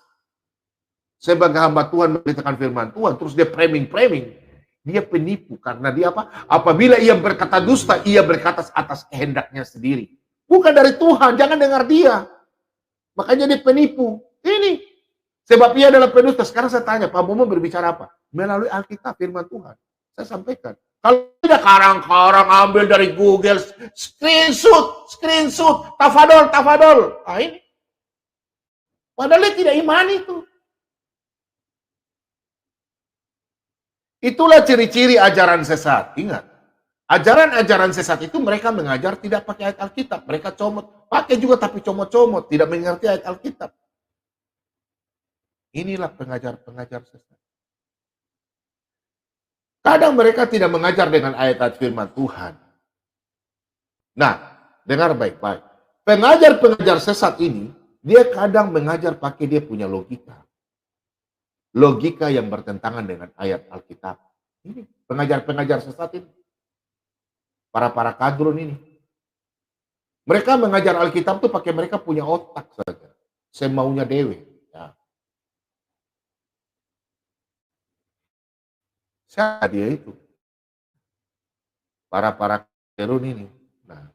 Speaker 1: sebagai hamba Tuhan memberitakan firman Tuhan, terus dia framing, dia penipu karena dia apa? Apabila ia berkata dusta, ia berkata atas kehendaknya sendiri. Bukan dari Tuhan, jangan dengar dia. Makanya dia penipu. Ini sebab ia adalah pendusta. Sekarang saya tanya, Pak Momo berbicara apa? Melalui Alkitab, firman Tuhan. Saya sampaikan. Kalau tidak karang-karang ambil dari Google, screenshot, tafadol. Nah, ini. Padahal dia tidak iman itu. Itulah ciri-ciri ajaran sesat. Ingat, ajaran-ajaran sesat itu mereka mengajar tidak pakai ayat Alkitab. Mereka comot, pakai juga tapi comot-comot, tidak mengerti ayat Alkitab. Inilah pengajar-pengajar sesat. Kadang mereka tidak mengajar dengan ayat-ayat firman Tuhan. Nah, dengar baik-baik. Pengajar-pengajar sesat ini, dia kadang mengajar pakai dia punya logika. Logika yang bertentangan dengan ayat Alkitab. Ini pengajar-pengajar sesat ini. Para kadrun ini. Mereka mengajar Alkitab itu pakai mereka punya otak saja. Semaunya dewe. Ya. Siapa dia itu? Para kadrun ini. Nah,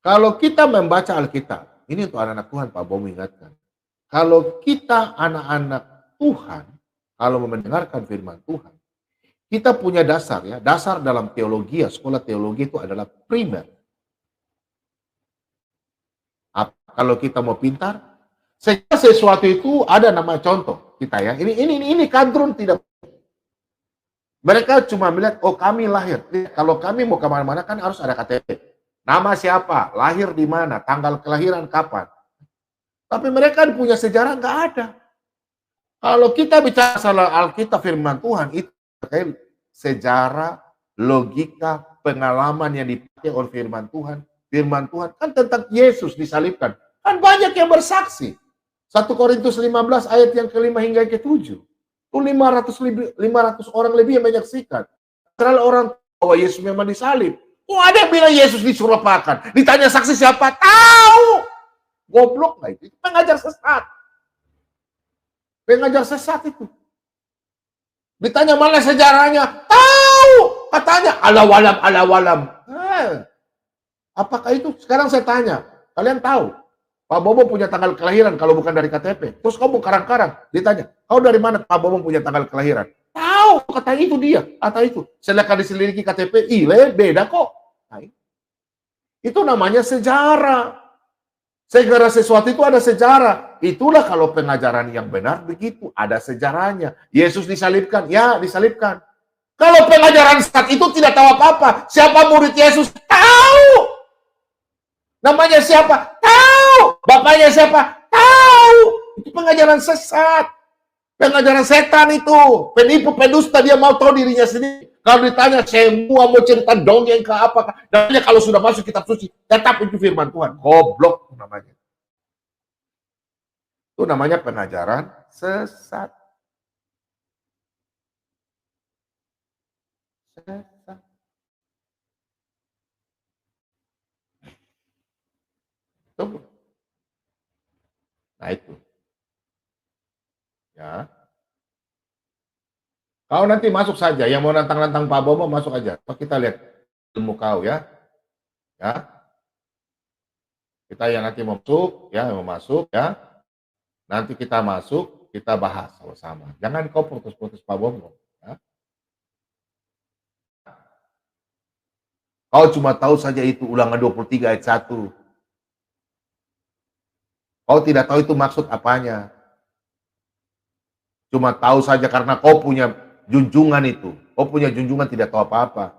Speaker 1: kalau kita membaca Alkitab, ini untuk anak-anak Tuhan, Pak Bomo ingatkan. Kalau kita anak-anak Tuhan, kalau mendengarkan firman Tuhan, kita punya dasar ya. Dasar dalam teologi, sekolah teologi itu adalah primer. Kalau kita mau pintar, sesuatu itu ada nama contoh kita ya. Ini kadrun tidak. Mereka cuma melihat, oh kami lahir. Kalau kami mau kemana-mana kan harus ada KTP. Nama siapa, lahir di mana, tanggal kelahiran kapan. Tapi mereka punya sejarah nggak ada. Kalau kita bicara soal Alkitab firman Tuhan, itu terkait sejarah, logika, pengalaman yang dipakai oleh firman Tuhan. Firman Tuhan kan tentang Yesus disalibkan. Kan banyak yang bersaksi. 1 Korintus 15 ayat yang ke-5 hingga ke-7. Itu 500 orang lebih yang menyaksikan. Karena orang bahwa Yesus memang disalib. Oh, ada yang bilang Yesus disurupkan. Ditanya saksi siapa? Tahu. Goblok lah itu. Pengajar sesat. Pengajar sesat itu. Ditanya mana sejarahnya? Tahu. Katanya ala-walam. Apakah itu? Sekarang saya tanya. Kalian tahu? Pak Bobo punya tanggal kelahiran kalau bukan dari KTP. Terus kamu karang-karang. Ditanya. Kau dari mana Pak Bobo punya tanggal kelahiran? Tahu. Kata itu dia. Kata itu. Silakan diselidiki KTP. Beda kok. Nah, itu namanya sejarah. Segala sesuatu itu ada sejarah. Itulah kalau pengajaran yang benar begitu. Ada sejarahnya. Yesus disalibkan. Ya, disalibkan. Kalau pengajaran sesat itu tidak tahu apa-apa. Siapa murid Yesus? Tahu. Namanya siapa? Tahu. Bapaknya siapa? Tahu. Itu pengajaran sesat. Pengajaran setan itu. Penipu, pendusta, dia mau tahu dirinya sendiri. Kalau ditanya semua mau cerita dongeng ke apa, dan kalau sudah masuk kitab suci, tetap itu firman Tuhan. Goblok namanya. Itu namanya pengajaran sesat. Nah itu. Ya. Kau nanti masuk saja, yang mau nantang-nantang Pak Bobo masuk aja. Kita lihat ilmu kau ya. Ya. Kita yang nanti mau masuk ya. Nanti kita masuk, kita bahas sama-sama. Jangan kau putus-putus Pak Bobo. Ya. Kau cuma tahu saja itu Ulangan 23 ayat 1. Kau tidak tahu itu maksud apanya. Cuma tahu saja karena kau punya junjungan itu. Kau punya junjungan tidak tahu apa-apa.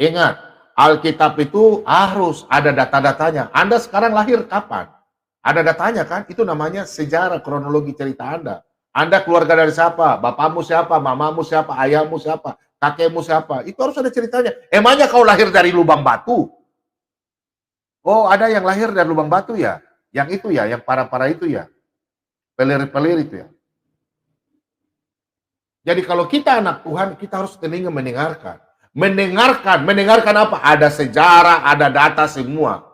Speaker 1: Ingat, Alkitab itu harus ada data-datanya. Anda sekarang lahir kapan? Ada datanya kan? Itu namanya sejarah, kronologi cerita Anda. Anda keluarga dari siapa? Bapakmu siapa? Mamamu siapa? Ayahmu siapa? Kakekmu siapa? Itu harus ada ceritanya. Emangnya kau lahir dari lubang batu? Oh, ada yang lahir dari lubang batu ya? Yang itu ya, yang para-para itu ya? Pelir-pelir itu ya? Jadi kalau kita anak Tuhan, kita harus telinga mendengarkan. Mendengarkan apa? Ada sejarah, ada data semua.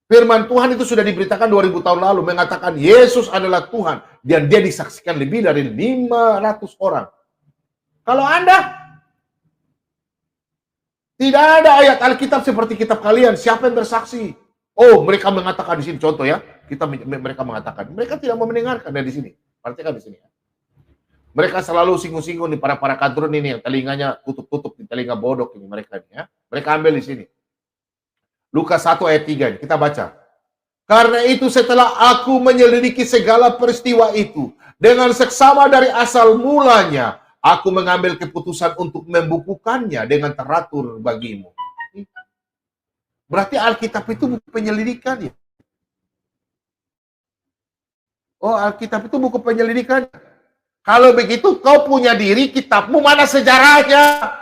Speaker 1: Firman Tuhan itu sudah diberitakan 2000 tahun lalu, mengatakan Yesus adalah Tuhan. Dan dia disaksikan lebih dari 500 orang. Kalau Anda, tidak ada ayat Alkitab seperti kitab kalian. Siapa yang bersaksi? Oh, mereka mengatakan di sini, contoh ya. Mereka mengatakan. Mereka tidak mau mendengarkan dari sini. Perhatikan di sini. Mereka selalu singgung-singgung nih para kadrun ini yang telinganya tutup-tutup, telinga bodok ini mereka ini ya. Mereka ambil di sini. Lukas 1 ayat 3 ini, kita baca. Karena itu setelah aku menyelidiki segala peristiwa itu dengan seksama dari asal mulanya, aku mengambil keputusan untuk membukukannya dengan teratur bagimu. Berarti Alkitab itu buku penyelidikan ya. Oh, Alkitab itu buku penyelidikan. Kalau begitu kau punya diri, kitabmu mana sejarahnya?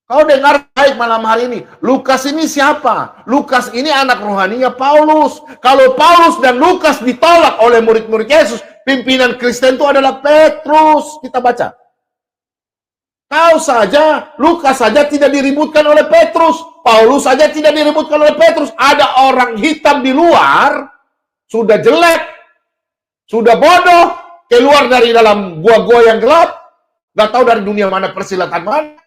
Speaker 1: Kau dengar baik malam hari ini. Lukas ini siapa? Lukas ini anak rohaninya Paulus. Kalau Paulus dan Lukas ditolak oleh murid-murid Yesus, pimpinan Kristen itu adalah Petrus. Kita baca. Kau saja, Lukas saja tidak diributkan oleh Petrus. Paulus saja tidak diributkan oleh Petrus. Ada orang hitam di luar, sudah jelek, sudah bodoh, keluar dari dalam gua-gua yang gelap, nggak tahu dari dunia mana persilatan mana,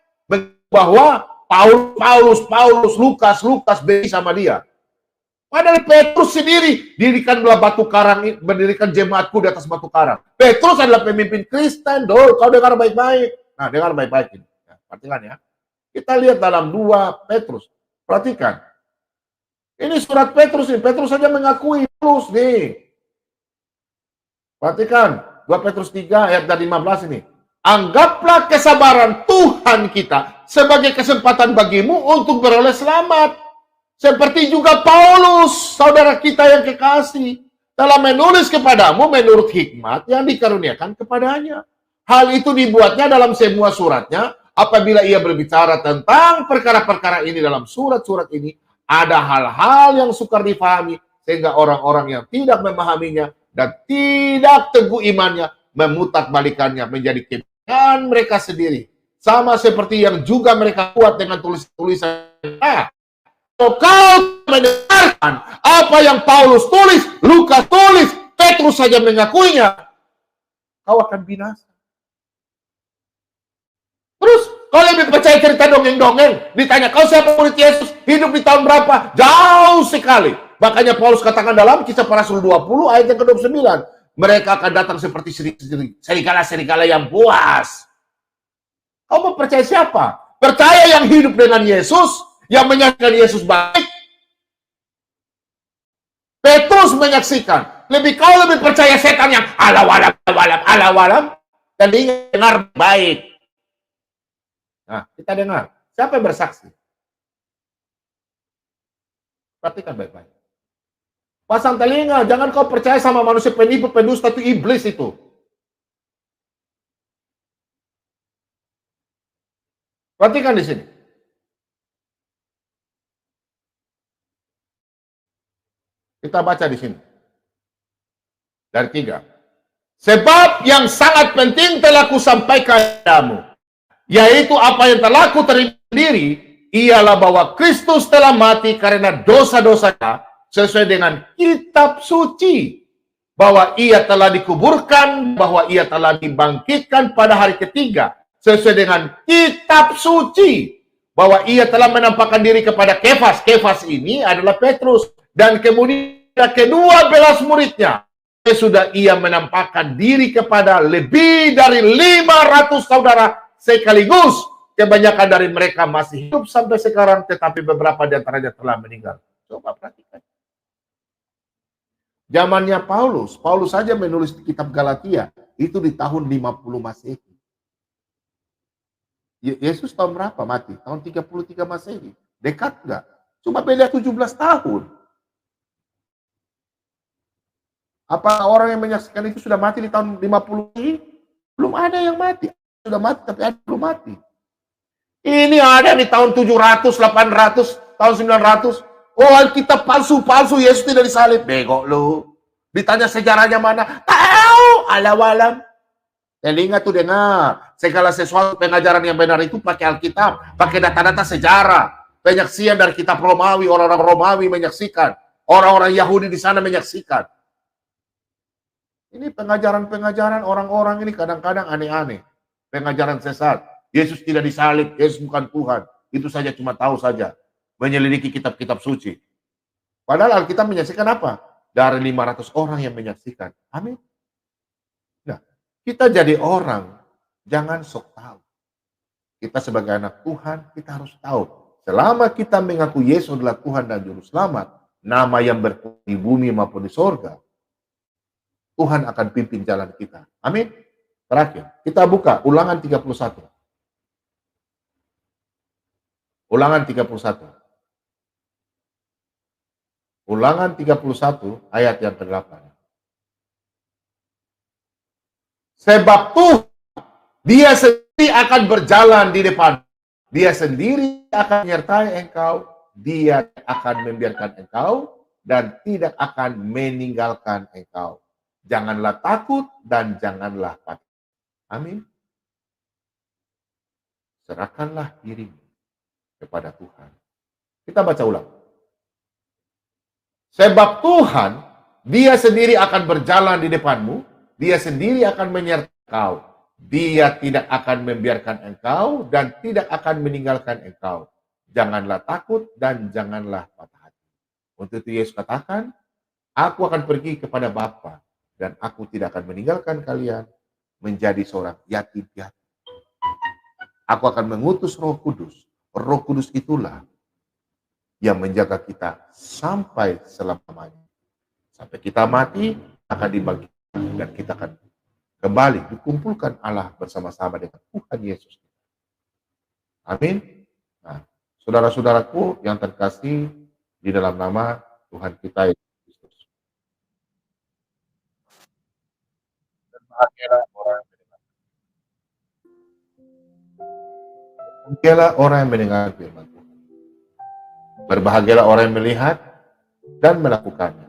Speaker 1: bahwa Paulus, Lukas beda sama dia. Padahal Petrus sendiri dirikanlah batu karang, mendirikan jemaatku di atas batu karang. Petrus adalah pemimpin Kristen, kau dengar baik-baik. Nah, dengar baik-baik ini. Perhatikan ya. Kita lihat dalam 2 Petrus. Perhatikan. Ini surat Petrus ini. Petrus saja mengakui Paulus nih. Perhatikan, 2 Petrus 3 ayat 15 ini. Anggaplah kesabaran Tuhan kita sebagai kesempatan bagimu untuk beroleh selamat. Seperti juga Paulus, saudara kita yang kekasih, telah menulis kepadamu menurut hikmat yang dikaruniakan kepadanya. Hal itu dibuatnya dalam semua suratnya, apabila ia berbicara tentang perkara-perkara ini dalam surat-surat ini, ada hal-hal yang sukar difahami, sehingga orang-orang yang tidak memahaminya dan tidak teguh imannya memutarbalikkannya menjadi kebenaran mereka sendiri. Sama seperti yang juga mereka buat dengan tulisan-tulisan. Nah, kalau kau mendengarkan apa yang Paulus tulis, Lukas tulis, Petrus saja mengakuinya, kau akan binasa. Terus, kau lebih percaya cerita dongeng-dongeng? Ditanya, kau siapa murid Yesus? Hidup di tahun berapa? Jauh sekali. Makanya Paulus katakan dalam Kisah Para Rasul 20 ayat yang ke-29, mereka akan datang seperti serigala-serigala yang buas. Kau mau percaya siapa? Percaya yang hidup dengan Yesus, yang menyaksikan Yesus baik? Petrus menyaksikan. Kau lebih percaya setan yang ala-walam, dan dengar baik. Nah, kita dengar. Siapa yang bersaksi? Perhatikan baik-baik. Pasang telinga, jangan kau percaya sama manusia penipu, pendusta, itu iblis itu. Perhatikan di sini. Kita baca di sini. Dari 3. Sebab yang sangat penting telah kusampaikan kepadamu, yaitu apa yang telah ku terima sendiri, ialah bahwa Kristus telah mati karena dosa-dosanya sesuai dengan kitab suci, bahwa ia telah dikuburkan, bahwa ia telah dibangkitkan pada hari ketiga sesuai dengan kitab suci, bahwa ia telah menampakkan diri kepada Kefas. Kefas ini adalah Petrus, dan kemudian kedua belas muridnya. Sudah ia menampakkan diri kepada lebih dari 500 saudara sekaligus. Kebanyakan dari mereka masih hidup sampai sekarang, tetapi beberapa di antaranya telah meninggal. Coba perhatikan. Zamannya Paulus saja menulis kitab Galatia, itu di tahun 50 Masehi. Yesus tahun berapa mati? Tahun 33 Masehi. Dekat enggak? Cuma beda 17 tahun. Apa orang yang menyaksikan itu sudah mati di tahun 50 ini? Belum ada yang mati. Sudah mati, tapi ada belum mati. Ini ada di tahun 700, 800, tahun 900. Oh, Alkitab palsu, Yesus tidak disalib. Bego lu. Ditanya sejarahnya mana? Tahu, alam-alam. Telinga tuh dengar. Segala sesuatu pengajaran yang benar itu pakai Alkitab, pakai data-data sejarah. Penyaksian dari kitab Romawi, orang-orang Romawi menyaksikan. Orang-orang Yahudi di sana menyaksikan. Ini pengajaran-pengajaran orang-orang ini kadang-kadang aneh-aneh. Pengajaran sesat. Yesus tidak disalib, Yesus bukan Tuhan. Itu saja cuma tahu saja. Menyelidiki kitab-kitab suci. Padahal Alkitab menyaksikan apa? Dari 500 orang yang menyaksikan. Amin. Nah, Kita jadi orang, jangan sok tahu. Kita sebagai anak Tuhan, kita harus tahu. Selama kita mengaku Yesus adalah Tuhan dan Juru Selamat, nama yang berkuasa di bumi maupun di sorga, Tuhan akan pimpin jalan kita. Amin. Terakhir, kita buka Ulangan 31. Ulangan 31. Ulangan 31 ayat yang ke-8. Sebab Tuhan, Dia sendiri akan berjalan di depan. Dia sendiri akan menyertai engkau. Dia akan membiarkan engkau dan tidak akan meninggalkan engkau. Janganlah takut dan janganlah panik. Amin. Serahkanlah dirimu kepada Tuhan. Kita baca ulang. Sebab Tuhan, Dia sendiri akan berjalan di depanmu. Dia sendiri akan menyertai engkau. Dia tidak akan membiarkan engkau dan tidak akan meninggalkan engkau. Janganlah takut dan janganlah patah hati. Untuk itu Yesus katakan, aku akan pergi kepada Bapa dan aku tidak akan meninggalkan kalian menjadi seorang yatim piatu. Aku akan mengutus Roh Kudus. Roh Kudus itulah yang menjaga kita sampai selamanya. Sampai kita mati akan dibagikan dan kita akan kembali dikumpulkan Allah bersama-sama dengan Tuhan Yesus. Amin. Nah, saudara-saudaraku yang terkasih di dalam nama Tuhan kita Yesus Kristus. Berbahagialah orang yang mendengar firman Tuhan. Berbahagialah orang yang melihat dan melakukannya.